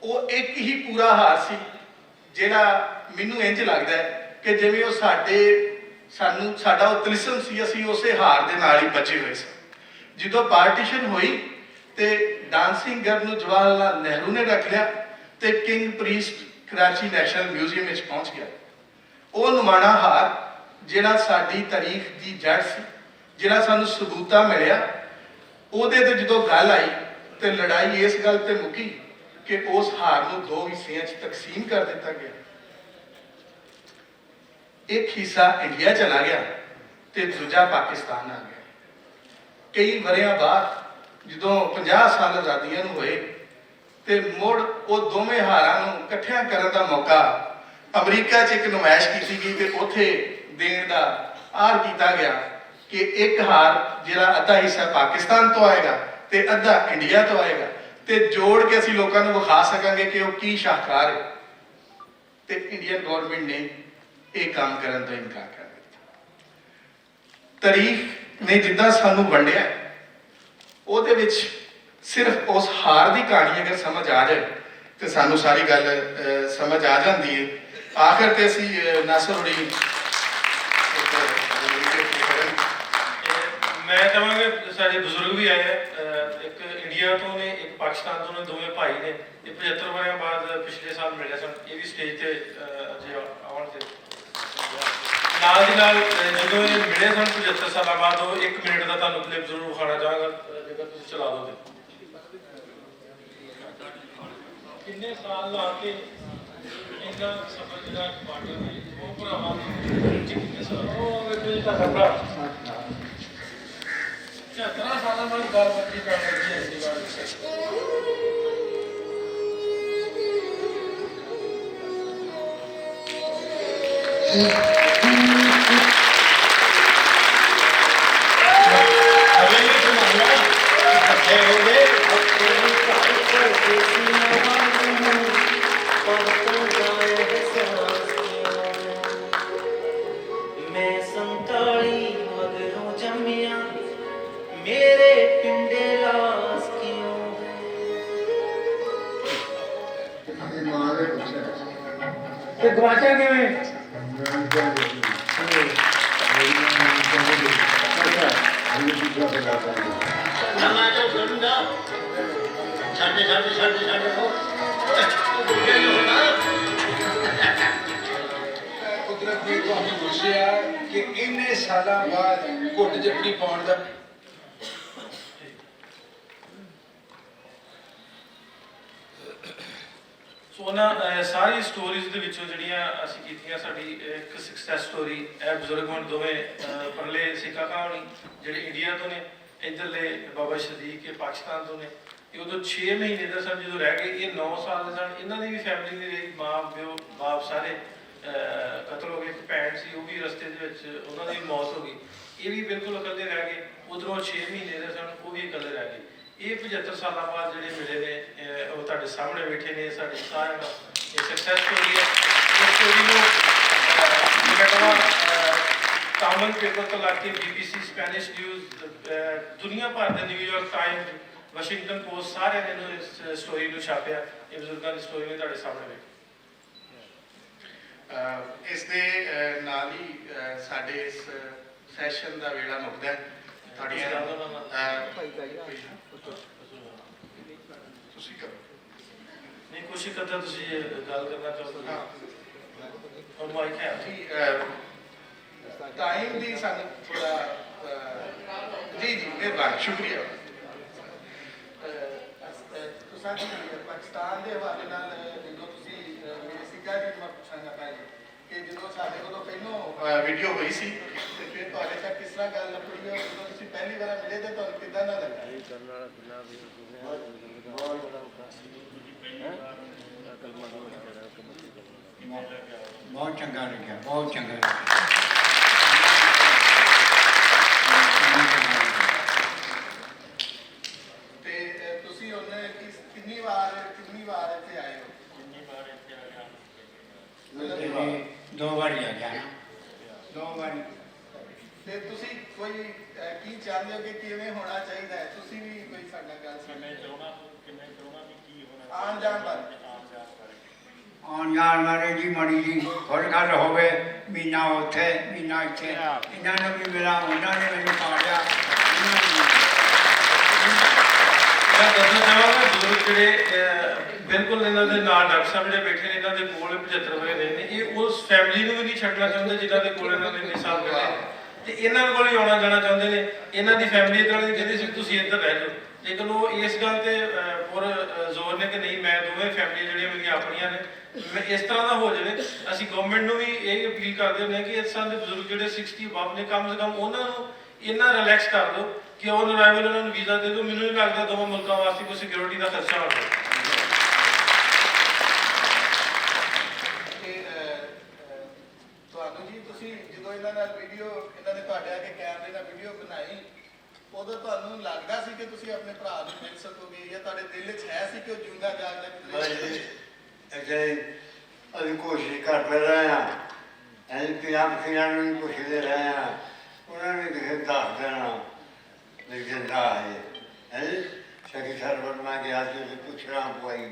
B: ਉਹ ਇੱਕ ਹੀ ਪੂਰਾ ਹਾਰ ਸੀ ਜਿਹੜਾ ਮੈਨੂੰ ਇੰਝ ਲੱਗਦਾ ਕਿ ਜਿਵੇਂ ਉਹ ਸਾਡਾ ਉਹ ਤਿਲਸਮ ਸੀ, ਅਸੀਂ ਉਸੇ ਹਾਰ ਦੇ ਨਾਲ ਹੀ ਬਚੇ ਹੋਏ ਸਾਂ। ਜਦੋਂ ਪਾਰਟੀਸ਼ਨ ਹੋਈ ਤੇ ਡਾਂਸਿੰਗ ਗਰਲ ਨੂੰ ਜਵਾਹਰ ਲਾਲ ਨਹਿਰੂ ਨੇ ਰੱਖ ਲਿਆ ਤੇ king priest Karachi national museum ਵਿੱਚ ਪਹੁੰਚ ਗਿਆ। ਉਹ ਨੁਮਾਣਾ ਹਾਰ ਜਿਹੜਾ ਸਾਡੀ ਤਾਰੀਖ ਦੀ ਜੜ ਸੀ, ਜਿਹੜਾ ਸਾਨੂੰ ਸਬੂਤਾ ਮਿਲਿਆ, ਉਹਦੇ ਤੇ ਜਦੋਂ ਗੱਲ ਆਈ ਤੇ ਲੜਾਈ ਇਸ ਗੱਲ ਤੇ ਮੁੱਕੀ ਕਿ ਉਸ ਹਾਰ ਨੂੰ 2 ਹਿੱਸਿਆਂ 'ਚ ਤਕਸੀਮ ਕਰ ਦਿੱਤਾ ਗਿਆ। ਇੱਕ ਹਿੱਸਾ ਇੰਡੀਆ ਚਲਾ ਗਿਆ ਤੇ ਦੂਜਾ ਪਾਕਿਸਤਾਨ ਆ ਗਿਆ। ਕਈ ਵਰਿਆਂ ਬਾਅਦ ਜਦੋਂ 50 ਸਾਲ ਆਜ਼ਾਦੀਆਂ ਨੂੰ ਹੋਏ ਤੇ ਮੁੜ ਉਹ ਦੋਵੇਂ ਹਾਰਾਂ ਨੂੰ ਇਕੱਠਿਆਂ ਕਰਨ ਦਾ ਮੌਕਾ ਅਮਰੀਕਾ 'ਚ ਇੱਕ ਨੁਮਾਇਸ਼ ਕੀਤੀ ਗਈ ਤੇ ਉੱਥੇ ਦੇਣ ਦਾ ਆਰ ਕੀਤਾ ਗਿਆ ਕਿ ਇੱਕ ਹਾਰ ਜਿਹੜਾ ਅੱਧਾ ਹਿੱਸਾ ਪਾਕਿਸਤਾਨ ਤੋਂ ਆਏਗਾ ਤੇ ਅੱਧਾ ਇੰਡੀਆ ਤੋਂ ਆਏਗਾ ਤੇ ਜੋੜ ਕੇ ਅਸੀਂ ਲੋਕਾਂ ਨੂੰ ਵਿਖਾ ਸਕਾਂਗੇ ਕਿ ਉਹ ਕੀ ਸ਼ਾਹਕਾਰ ਹੈ। ਤੇ ਇੰਡੀਅਨ ਗਵਰਨਮੈਂਟ ਨੇ ਇਹ ਕੰਮ ਕਰਨ ਤੋਂ ਇਨਕਾਰ ਕਰ ਦਿੱਤਾ। ਤਾਰੀਖ ਨੇ ਜਿੱਦਾਂ ਸਾਨੂੰ ਵੰਡਿਆ, ਉਹਦੇ ਵਿੱਚ ਸਿਰਫ ਉਸ ਹਾਰ ਦੀ ਕਹਾਣੀ ਅਗਰ ਸਮਝ ਆ ਜਾਏ ਤੇ ਸਾਨੂੰ ਸਾਰੀ ਗੱਲ ਸਮਝ ਆ ਜਾਂਦੀ ਹੈ। ਆਖਰ ਤੇ ਅਸੀਂ ਨਾਸਰ ਹੁਣੀ
C: ਮੈਂ ਚਾਹਾਂਗਾ ਸਾਡੇ ਬਜ਼ੁਰਗ ਵੀ ਆਏ ਇੱਕ ਇੰਡੀਆ ਤੋਂ ਨੇ, ਇੱਕ ਪਾਕਿਸਤਾਨ ਤੋਂ ਨੇ, ਦੋਵੇਂ ਭਾਈ ਨੇ। ਇਹ 75 ਵਰਿਆਂ ਬਾਅਦ ਪਿਛਲੇ ਸਾਲ ਮਿਲਿਆ ਸਨ। ਇਹ ਵੀ ਸਟੇਜ ਤੇ ਜੇ ਆਉਣ ਤੇ ਨਾਲ ਦੀ ਨਾਲ ਜਦੋਂ ਇਹ ਮਿਲੇ ਸਨ 75 ਸਾਲਾਂ ਬਾਅਦ, ਉਹ 1 ਮਿੰਟ ਦਾ ਤੁਹਾਨੂੰ ਕਲਿੱਪ ਜ਼ਰੂਰ ਵਿਖਾਉਣਾ ਚਾਹਾਂਗਾ ਜੇਕਰ ਤੁਸੀਂ ਚਲਾ ਦਿਓ ਤੇ। ਕਿੰਨੇ ਸਾਲ ਲਾ ਕੇ ਇੰਨਾ ਸਫਰ ਜਿਹੜਾ ਪਾਰਟੀ ਹੋਈ, ਉਹ ਭਰਾਵਾਂ ਨੂੰ ਕਿੰਨੇ ਸਾਲ ਉਹ ਵੇਖੋ ਤੁਹਾਡਾ ਭਰਾ 74 ਸਾਲਾਂ ਬਾਅਦ ਗੱਲ ਬੱਤੀ ਕਰ ਰਹੀ ਹੈ ਇਸ ਬਾਰੇ।
F: मैं 47 मगरों जमिया मेरे पिंडे लास क्यों
C: ਤੇ ਗਵਾਚਾ ਕਿਵੇਂ?
B: ਕੁਦਰਤ ਨੇ ਤੁਹਾਨੂੰ ਬਖਸ਼ਿਆ ਕਿ ਇੰਨੇ ਸਾਲਾਂ ਬਾਅਦ ਘੁੱਟ ਜੱਫੀ ਪਾਉਣ ਦਾ
C: ਸੋ ਉਹਨਾਂ ਸਾਰੀ ਸਟੋਰੀਜ਼ ਦੇ ਵਿੱਚੋਂ ਜਿਹੜੀਆਂ ਅਸੀਂ ਕੀਤੀਆਂ, ਸਾਡੀ ਇੱਕ ਸਕਸੈਸ ਸਟੋਰੀ ਇਹ ਬਜ਼ੁਰਗ ਹੁਣ ਦੋਵੇਂ ਪਰਲੇ ਸਿੱਕਾ ਕਹਾਣੀ ਜਿਹੜੇ ਇੰਡੀਆ ਤੋਂ ਨੇ, ਇੱਧਰਲੇ ਬਾਬਾ ਸਦੀਕ ਇਹ ਪਾਕਿਸਤਾਨ ਤੋਂ ਨੇ। ਇਹ ਉਦੋਂ 6 ਮਹੀਨੇ ਦਾ ਸਨ ਜਦੋਂ ਰਹਿ ਗਏ। ਇਹ 9 ਸਾਲ ਦੇ ਸਨ। ਇਹਨਾਂ ਦੀ ਵੀ ਫੈਮਿਲੀ ਨਹੀਂ ਰਹੀ, ਮਾਂ ਪਿਓ ਬਾਪ ਸਾਰੇ ਕਤਲ ਹੋ ਗਏ। ਇੱਕ ਭੈਣ ਸੀ, ਉਹ ਵੀ ਰਸਤੇ ਦੇ ਵਿੱਚ ਉਹਨਾਂ ਦੀ ਵੀ ਮੌਤ ਹੋ ਗਈ। ਇਹ ਵੀ ਬਿਲਕੁਲ ਇਕੱਲੇ ਰਹਿ ਗਏ। ਉਧਰੋਂ 6 ਮਹੀਨੇ ਦੇ ਸਨ, ਉਹ ਵੀ ਇਕੱਲੇ ਰਹਿ ਗਏ। ਇਹ 75 ਸਾਲਾਂ ਬਾਅਦ ਜਿਹੜੇ ਮਿਲੇ ਨੇ, ਉਹ ਤੁਹਾਡੇ ਸਾਹਮਣੇ ਬੈਠੇ ਨੇ। ਸਾਡੀ ਸਾਰਿਆਂ ਦਾ ਇਹ ਸਕਸੈਸ ਸਟੋਰੀ ਹੈ। ਇਸ ਸਟੋਰੀ ਨੂੰ ਮੈਂ ਕਹਾਂ ਕਾਮਨ ਪੇਪਰ ਤੋਂ ਲਾ ਕੇ BBC, ਸਪੈਨਿਸ਼ ਨਿਊਜ਼, ਦੁਨੀਆ ਭਰ ਦੇ ਨਿਊਯਾਰਕ ਟਾਈਮਜ਼, ਵਾਸ਼ਿੰਗਟਨ ਪੋਸਟ ਸਾਰਿਆਂ ਨੇ ਇਹਨੂੰ ਇਸ ਸਟੋਰੀ ਨੂੰ ਛਾਪਿਆ। ਇਹ ਬਜ਼ੁਰਗਾਂ ਦੀ ਸਟੋਰੀ ਨੇ ਤੁਹਾਡੇ ਸਾਹਮਣੇ ਬੈਠੀ।
B: ਇਸ ਦੇ ਨਾਲ ਹੀ ਸਾਡੇ ਇਸ ਸੈਸ਼ਨ ਦਾ ਵੇਲਾ ਮੁੱਕਦਾ ਹੈ। ਤੁਹਾਡੀਆਂ ਤੁਸੀਂ ਕਰੋ।
C: ਨਹੀਂ, ਕੋਸ਼ਿਸ਼ ਕਰਦਾ ਤੁਸੀਂ ਗੱਲ ਕਰਨਾ ਚਾਹੋ ਤਾਂ ਔਰ ਮਾਈਕ ਹੈ
B: ਜੀ ਟਾਈਮ ਦੀ ਸਾਨੂੰ ਥੋੜਾ ਜੀ ਮਿਹਰਬਾਨੀ, ਸ਼ੁਕਰੀਆ। ਤੁਸੀਂ ਪਾਕਿਸਤਾਨ ਦੇ ਹਵਾਲੇ ਨਾਲ ਜਦੋਂ ਤੁਸੀਂ ਮੇਰੇ ਸਿੱਕਾ ਜੀ ਨੂੰ ਪੁੱਛਾਂਗਾ ਪਹਿਲੇ ਕਿ ਜਦੋਂ ਸਾਡੇ ਕੋਲੋਂ ਪਹਿਲੋਂ ਵੀਡੀਓ ਹੋਈ ਸੀ ਤੇ ਫਿਰ ਤੁਹਾਡੇ ਤੱਕ ਕਿਸ ਤਰ੍ਹਾਂ ਗੱਲ ਲੱਗੀ, ਜਦੋਂ ਤੁਸੀਂ ਪਹਿਲੀ ਵਾਰ ਮਿਲੇ ਤੇ ਤੁਹਾਨੂੰ ਕਿੱਦਾਂ ਦਾ ਲੱਗਾ?
G: बहुत चंगा लग्या, बहुत चंगा लग्या।
B: ਤੇ ਤੁਸੀਂ ਉਹਨੇ ਕਿੰਨੀ ਵਾਰ ਇੱਥੇ ਆਏ ਹੋ?
G: दो बार आ गया ना, 2 बार।
B: ਤੇ ਤੁਸੀਂ ਕੋਈ ਕੀ ਚਾਹੁੰਦੇ ਹੋ ਕਿ ਕਿਵੇਂ ਹੋਣਾ ਚਾਹੀਦਾ ਹੈ? ਤੁਸੀਂ ਵੀ ਕੋਈ ਸਾਡਾ ਗੱਲ ਸੁਣਨਾ ਚਾਹੁੰਦਾ ਆਉਣ ਜਾਣ ਬਾਰੇ।
G: ਆਉਣ ਜਾਣ ਬਾਰੇ ਜੀ ਮਾੜੀ ਜੀ ਹੋਰ ਗੱਲ ਹੋਵੇ, ਮਹੀਨਾ ਉੱਥੇ ਮਹੀਨਾ ਇੱਥੇ। ਇਹਨਾਂ ਨੂੰ ਵੀ ਮਿਲਾ, ਉਹਨਾਂ ਨੇ ਮੈਨੂੰ ਪਾੜਿਆ।
C: ਮੈਂ ਦੱਸਣਾ ਚਾਹਾਂਗਾ ਬਜ਼ੁਰਗ ਜਿਹੜੇ ਬਿਲਕੁਲ ਇਹਨਾਂ ਦੇ ਨਾਲ ਡਾਕਟਰ ਸਾਹਿਬ ਜਿਹੜੇ ਬੈਠੇ ਨੇ ਇਹਨਾਂ ਦੇ ਕੋਲ 75 ਵਜੇ ਰਹੇ ਨੇ, ਇਹ ਉਸ ਫੈਮਿਲੀ ਨੂੰ ਵੀ ਨਹੀਂ ਛੱਡਣਾ ਚਾਹੁੰਦੇ ਜਿਨ੍ਹਾਂ ਦੇ ਕੋਲ ਇਹਨਾਂ ਨੇ ਇੰਨੇ ਸਾਲ ਕੱਢੇ ਤੇ ਇਹਨਾਂ ਕੋਲ ਹੀ ਆਉਣਾ ਜਾਣਾ ਚਾਹੁੰਦੇ ਨੇ। ਇਹਨਾਂ ਦੀ ਫੈਮਿਲੀ ਇਦਾਂ ਦੀ ਕਹਿੰਦੀ ਸੀ ਤੁਸੀਂ ਇੱਧਰ ਰਹਿ ਜਾਓ, ਲੇਕਿਨ ਉਹ ਇਸ ਗੱਲ ਤੇ ਪੂਰਾ ਜ਼ੋਰ ਨੇ ਕਿ ਨਹੀਂ, ਮੈਂ ਦੋਵੇਂ ਫੈਮਿਲੀ ਜਿਹੜੀਆਂ ਮੇਰੀਆਂ ਆਪਣੀਆਂ ਨੇ, ਇਸ ਤਰ੍ਹਾਂ ਦਾ ਹੋ ਜਾਵੇ। ਅਸੀਂ ਗਵਰਨਮੈਂਟ ਨੂੰ ਵੀ ਇਹ ਅਪੀਲ ਕਰਦੇ ਹੁੰਦੇ ਹਾਂ ਕਿ ਇਸ ਤਰ੍ਹਾਂ ਦੇ ਬਜ਼ੁਰਗ ਜਿਹੜੇ 60 ਅਬਵ ਨੇ, ਕਮ ਸੇ ਕਮ ਉਹਨਾਂ ਨੂੰ ਇੰਨਾ ਰਿਲੈਕਸ ਕਰ ਦਿਓ ਕਿ ਔਨ ਅਰਾਈਵਲ ਉਹਨਾਂ ਨੂੰ ਵੀਜ਼ਾ ਦੇ ਦਿਓ। ਮੈਨੂੰ ਨਹੀਂ ਲੱਗਦਾ ਦੋਵਾਂ ਮੁਲਕਾਂ ਵਾਸਤੇ ਕੋਈ ਸਿਕਿਉਰਿਟੀ ਦਾ ਖਰਚਾ ਹੋਵੇ।
B: ਤੁਹਾਨੂੰ ਜੀ, ਤੁਸੀਂ ਜਦੋਂ ਇਹਨਾਂ ਨਾਲ ਵੀਡੀਓ, ਇਹਨਾਂ ਨੇ ਤੁਹਾਡੇ ਆ ਕੇ ਕੈਮਰੇ ਨਾਲ ਵੀਡੀਓ ਬਣਾਈ, ਉਦੋਂ ਤੁਹਾਨੂੰ ਲੱਗਦਾ ਸੀ ਕਿ ਤੁਸੀਂ ਆਪਣੇ ਭਰਾ ਨੂੰ ਮਿਲ ਸਕੋਗੇ, ਜਾਂ ਤੁਹਾਡੇ ਦਿਲ 'ਚ ਹੈ ਸੀ ਕਿ ਉਹ ਜਿਉਂਦਾ ਜਾਗਦਾ ਕਿਤੇ?
H: ਅਸੀਂ ਕੋਸ਼ਿਸ਼ ਕਰਦੇ ਰਹੇ ਹਾਂ, ਅਸੀਂ ਪੰਜਾਬੀਆਂ ਨੂੰ ਵੀ ਪੁੱਛਦੇ ਰਹੇ ਹਾਂ, ਉਹਨਾਂ ਨੇ ਕਿਸੇ ਦੱਸ ਦੇਣਾ ਵੀ ਜਿੰਦਾ ਹੈ। ਸ਼ਕੀ ਸਰਵਰ ਮੈਂ ਗਿਆ ਸੀ, ਉਹਦੀ ਪੁੱਛਣਾ ਪਈ,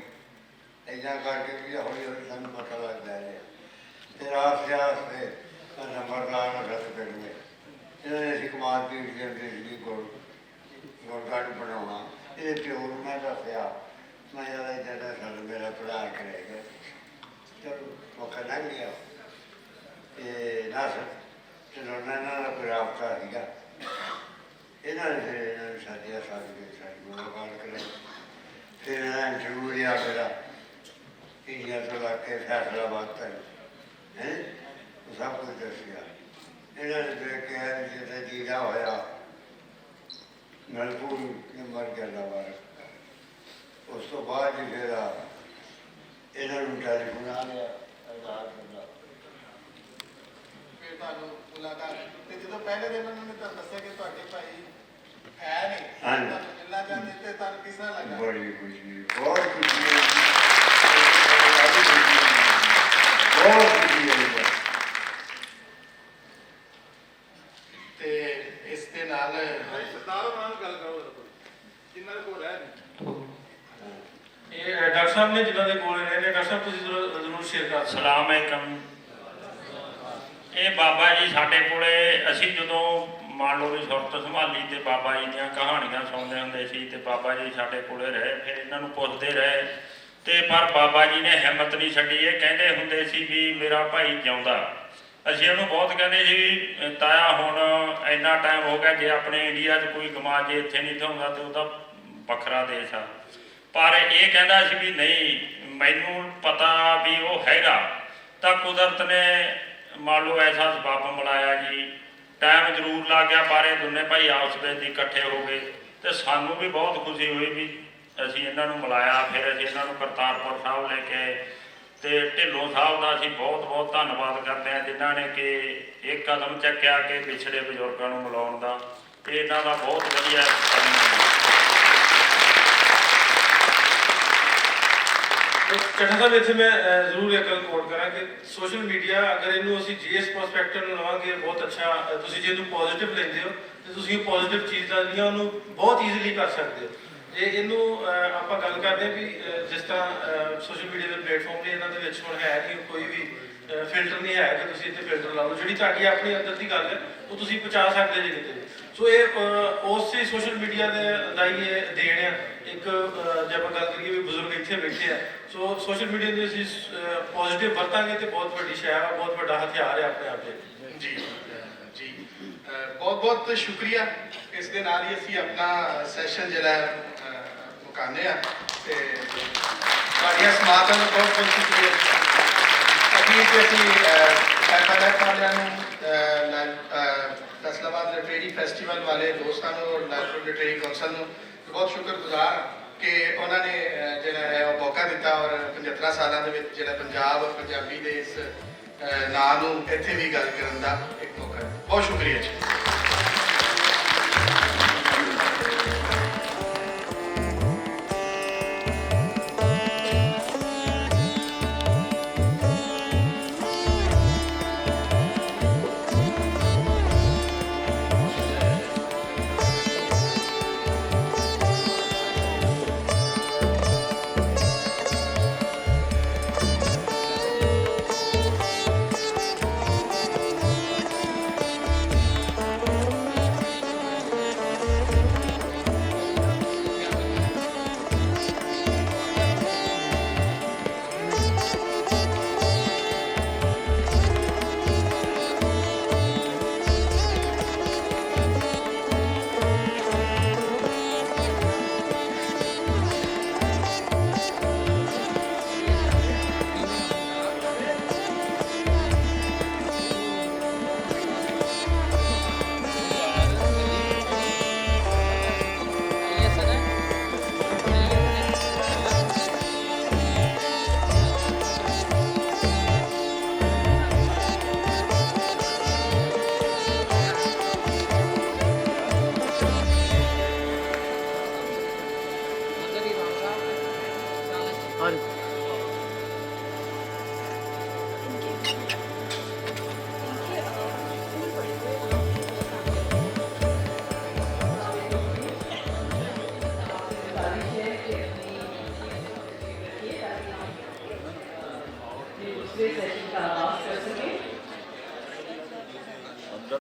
H: ਇੱਦਾਂ ਕਰਕੇ ਵੀ ਹੌਲੀ ਹੌਲੀ ਸਾਨੂੰ ਪਤਾ ਲੱਗਦਾ ਹੈ। ਫਿਰ ਆਸਤੇ ਆਸਤੇ ਨੰਬਰਦਾਰ ਰੱਦ ਕਰ ਗਏ। ਇਹਨਾਂ ਨੇ ਅਸੀਂ ਕਮਾਲ ਪੀਰ ਦੇ ਸੀ ਗੁਰਗੱਢ ਬਣਾਉਣਾ, ਇਹਦੇ ਪਿਓ ਨੂੰ ਮੈਂ ਦੱਸਿਆ, ਮੈਂ ਜਿਆਦਾ ਇੱਦਾਂ ਸਾਨੂੰ ਮੇਰਾ ਭਰਾ ਕਰੇਗਾ। ਚਲੋ ਮੌਕਾ ਲੰਘ ਗਿਆ ਅਤੇ ਨਾ ਚਲੋ ਇਹਨਾਂ ਦਾ ਕੋਈ ਰਾਬਤਾ ਸੀਗਾ। ਇਹਨਾਂ ਨੇ ਫਿਰ ਇਹਨਾਂ ਨੂੰ ਸਾਡੀ ਮੁਲਾਕਾਤ ਕਰਾਈ। ਫਿਰ ਇਹਨਾਂ ਇੰਟਰਵਿਊ ਲਿਆ ਮੇਰਾ ਇੰਡੀਆ ਤੋਂ ਲੱਗ ਕੇ ਫੈਸਲਾਬਾਦ ਤੱਕ ਉਹ ਸਭ ਕੁਝ ਦੱਸਿਆ। ਇਹਨਾਂ ਨੇ ਦੇਖ ਕੇ ਜਿੱਥੇ ਜੀਰਾ ਹੋਇਆ ਨਲਪੁਰ ਮਰ ਗਿਆ ਬਾਹਰ। ਉਸ ਤੋਂ ਬਾਅਦ ਹੀ ਫਿਰ ਇਹਨਾਂ ਨੂੰ ਟੈਲੀਫੋਨ ਆ ਲਿਆ ਆਧਾਰ ਕਰਦਾ।
B: ਫਿਰ ਤੁਹਾਨੂੰ ਮੁਲਾਕਾਤ, ਤੇ ਜਦੋਂ ਪਹਿਲੇ ਦਿਨ ਉਹਨਾਂ ਨੇ ਤੁਹਾਨੂੰ ਦੱਸਿਆ ਕਿ ਤੁਹਾਡੇ ਭਾਈ ਹੈ ਨਹੀਂ, ਤੁਹਾਨੂੰ ਮਿਲਣਾ ਚਾਹੁੰਦੇ, ਤੇ ਤੁਹਾਨੂੰ ਕਿਸ ਤਰ੍ਹਾਂ ਲੱਗਾ?
H: ਬੜੀ ਖੁਸ਼ੀ, ਬਹੁਤ ਖੁਸ਼ੀ ਹੋਈ, ਬਹੁਤ ਖੁਸ਼ੀ ਹੋਈ।
B: ਤੇ ਇਸ ਦੇ ਨਾਲ
C: ਇਹ ਡਾਕਟਰ ਸਾਹਿਬ ਨੇ ਜਿਨ੍ਹਾਂ ਦੇ ਕੋਲ ਰਹੇ ਨੇ, ਡਾਕਟਰ ਸਾਹਿਬ ਤੁਸੀਂ ਜ਼ਰੂਰ ਸ਼ੇਅਰ ਕਰ ਸਕਦੇ।
I: ਸਲਾਮ ਅਲੈਕਮ। ਇਹ ਬਾਬਾ ਜੀ ਸਾਡੇ ਕੋਲੇ, ਅਸੀਂ ਜਦੋਂ ਮੰਨ ਲਓ ਵੀ ਸੁਰਤ ਸੰਭਾਲੀ ਤੇ ਬਾਬਾ ਜੀ ਦੀਆਂ ਕਹਾਣੀਆਂ ਸੁਣਦੇ ਹੁੰਦੇ ਸੀ ਤੇ ਬਾਬਾ ਜੀ ਸਾਡੇ ਕੋਲੇ ਰਹੇ, ਫਿਰ ਇਹਨਾਂ ਨੂੰ ਪੁੱਛਦੇ ਰਹੇ ਤੇ ਪਰ ਬਾਬਾ ਜੀ ਨੇ ਹਿੰਮਤ ਨਹੀਂ ਛੱਡੀ। ਇਹ ਕਹਿੰਦੇ ਹੁੰਦੇ ਸੀ ਵੀ ਮੇਰਾ ਭਾਈ ਜਿਉਂਦਾ। ਅਸੀਂ ਉਹਨੂੰ ਬਹੁਤ ਕਹਿੰਦੇ ਸੀ ਵੀ ਤਾਇਆ ਹੁਣ ਇੰਨਾ ਟਾਈਮ ਹੋ ਗਿਆ, ਜੇ ਆਪਣੇ ਇੰਡੀਆ 'ਚ ਕੋਈ ਗਮਾ ਜੇ ਇੱਥੇ ਨਹੀਂ ਹੁੰਦਾ ਤੇ ਉਹਦਾ ਵੱਖਰਾ ਦੇਸ਼ ਆ। ਪਰ ਇਹ ਕਹਿੰਦਾ ਸੀ ਵੀ ਨਹੀਂ, ਮੈਨੂੰ ਪਤਾ ਵੀ ਉਹ ਹੈਗਾ। ਤਾਂ ਕੁਦਰਤ ਨੇ ਮੰਨ ਲਓ ਐਸਾ ਸਬੱਬ ਮਿਲਾਇਆ ਜੀ, ਟਾਈਮ ਜ਼ਰੂਰ ਲੱਗ ਗਿਆ ਪਰ ਇਹ ਦੋਨੇ ਭਾਈ ਆਪਸ ਵਿੱਚ ਇਕੱਠੇ ਹੋ ਗਏ ਤੇ ਸਾਨੂੰ ਵੀ ਬਹੁਤ ਖੁਸ਼ੀ ਹੋਈ ਵੀ ਅਸੀਂ ਇਹਨਾਂ ਨੂੰ ਮਿਲਾਇਆ। ਫਿਰ ਅਸੀਂ ਇਹਨਾਂ ਨੂੰ ਕਰਤਾਰਪੁਰ ਸਾਹਿਬ ਲੈ ਕੇ ਆਏ ਤੇ ਢਿੱਲੋਂ ਸਾਹਿਬ ਦਾ ਅਸੀਂ ਬਹੁਤ ਬਹੁਤ ਧੰਨਵਾਦ ਕਰਦੇ ਹਾਂ ਜਿਨ੍ਹਾਂ ਨੇ ਕਿ ਇੱਕ ਕਦਮ ਚੱਕਿਆ ਕਿ ਪਿਛੜੇ ਬਜ਼ੁਰਗਾਂ ਨੂੰ ਮਿਲਾਉਣ ਦਾ, ਤੇ ਇਹਨਾਂ ਦਾ ਬਹੁਤ ਵਧੀਆ ਕਦਮ ਹੈ।
C: ਚੰਨਾ ਸਾਹਿਬ, ਇੱਥੇ ਮੈਂ ਜ਼ਰੂਰ ਇੱਕ ਗੱਲ ਕੋਟ ਕਰਾਂ ਕਿ ਸੋਸ਼ਲ ਮੀਡੀਆ ਅਗਰ ਇਹਨੂੰ ਅਸੀਂ ਜਿਸ ਪਰਸਪੈਕਟਿਵ ਨਾਲ ਲਵਾਂਗੇ ਬਹੁਤ ਅੱਛਾ। ਤੁਸੀਂ ਜੇ ਇਹਨੂੰ ਪੋਜ਼ਿਟਿਵ ਲੈਂਦੇ ਹੋ ਤੇ ਤੁਸੀਂ ਪੋਜ਼ਿਟਿਵ ਚੀਜ਼ਾਂ ਜਿਹੜੀਆਂ ਉਹਨੂੰ ਬਹੁਤ ਈਜ਼ੀਲੀ ਕਰ ਸਕਦੇ ਹੋ। ਜੇ ਇਹਨੂੰ ਆਪਾਂ ਗੱਲ ਕਰਦੇ ਹਾਂ ਵੀ ਜਿਸ ਤਰ੍ਹਾਂ ਸੋਸ਼ਲ ਮੀਡੀਆ ਦੇ ਪਲੇਟਫਾਰਮ ਨੇ, ਇਹਨਾਂ ਦੇ ਵਿੱਚ ਹੁਣ ਹੈ ਨਹੀਂ ਕੋਈ ਵੀ ਫਿਲਟਰ ਨਹੀਂ ਹੈ ਕਿ ਤੁਸੀਂ ਇੱਥੇ ਫਿਲਟਰ ਲਾ ਲਓ। ਜਿਹੜੀ ਤੁਹਾਡੀ ਆਪਣੀ ਅੰਦਰ ਦੀ ਗੱਲ ਹੈ ਉਹ ਤੁਸੀਂ ਪਹੁੰਚਾ ਸਕਦੇ ਜੇ ਕਿਤੇ। ਸੋ ਇਹ ਉਸੇ ਸੋਸ਼ਲ ਮੀਡੀਆ ਦੇ ਦਾ ਹੀ ਇਹ ਦੇਣ ਆ। ਇੱਕ ਜੇ ਆਪਾਂ ਗੱਲ ਕਰੀਏ ਵੀ ਬਜ਼ੁਰਗ ਇੱਥੇ ਬੈਠੇ ਆ, ਸੋ ਸੋਸ਼ਲ ਮੀਡੀਆ ਦੇ ਅਸੀਂ ਪੋਜ਼ਿਟਿਵ ਵਰਤਾਂਗੇ ਤੇ ਬਹੁਤ ਵੱਡੀ ਸ਼ੈ ਆ, ਬਹੁਤ ਵੱਡਾ ਹਥਿਆਰ ਹੈ ਆਪਣੇ ਆਪ ਦੇ।
B: ਜੀ ਜੀ, ਬਹੁਤ ਬਹੁਤ ਸ਼ੁਕਰੀਆ। ਇਸ ਦੇ ਨਾਲ ਹੀ ਅਸੀਂ ਆਪਣਾ ਸੈਸ਼ਨ ਜਿਹੜਾ ਮੁਕਾਉਂਦੇ ਹਾਂ ਤੇ ਤੁਹਾਡੀਆਂ ਸਮਾਤਾਂ ਨੂੰ ਬਹੁਤ ਬਹੁਤ ਸ਼ੁਕਰੀਆ। ਅਖੀਰ 'ਚ ਅਸੀਂ ਐਫਐਲਐਫ ਵਾਲਿਆਂ ਨੂੰ, ਫੈਸਲਾਬਾਦ ਲਿਟਰੇਰੀ ਫੈਸਟੀਵਲ ਵਾਲੇ ਦੋਸਤਾਂ ਨੂੰ ਔਰ ਲਾਇਲਪੁਰ ਲਿਟਰੇਰੀ ਕੌਂਸਲ ਨੂੰ ਬਹੁਤ ਸ਼ੁਕਰਗੁਜ਼ਾਰ ਕਿ ਉਹਨਾਂ ਨੇ ਜਿਹੜਾ ਹੈ ਉਹ ਮੌਕਾ ਦਿੱਤਾ ਔਰ 75 ਸਾਲਾਂ ਦੇ ਵਿੱਚ ਜਿਹੜਾ ਪੰਜਾਬ ਔਰ ਪੰਜਾਬੀ ਦੇ ਇਸ ਨਾਂ ਨੂੰ ਇੱਥੇ ਵੀ ਗੱਲ ਕਰਨ ਦਾ ਇੱਕ ਮੌਕਾ ਹੈ। ਬਹੁਤ ਸ਼ੁਕਰੀਆ ਜੀ।
J: ਜੀ ਸਤਿ ਸ਼੍ਰੀ ਅਕਾਲ।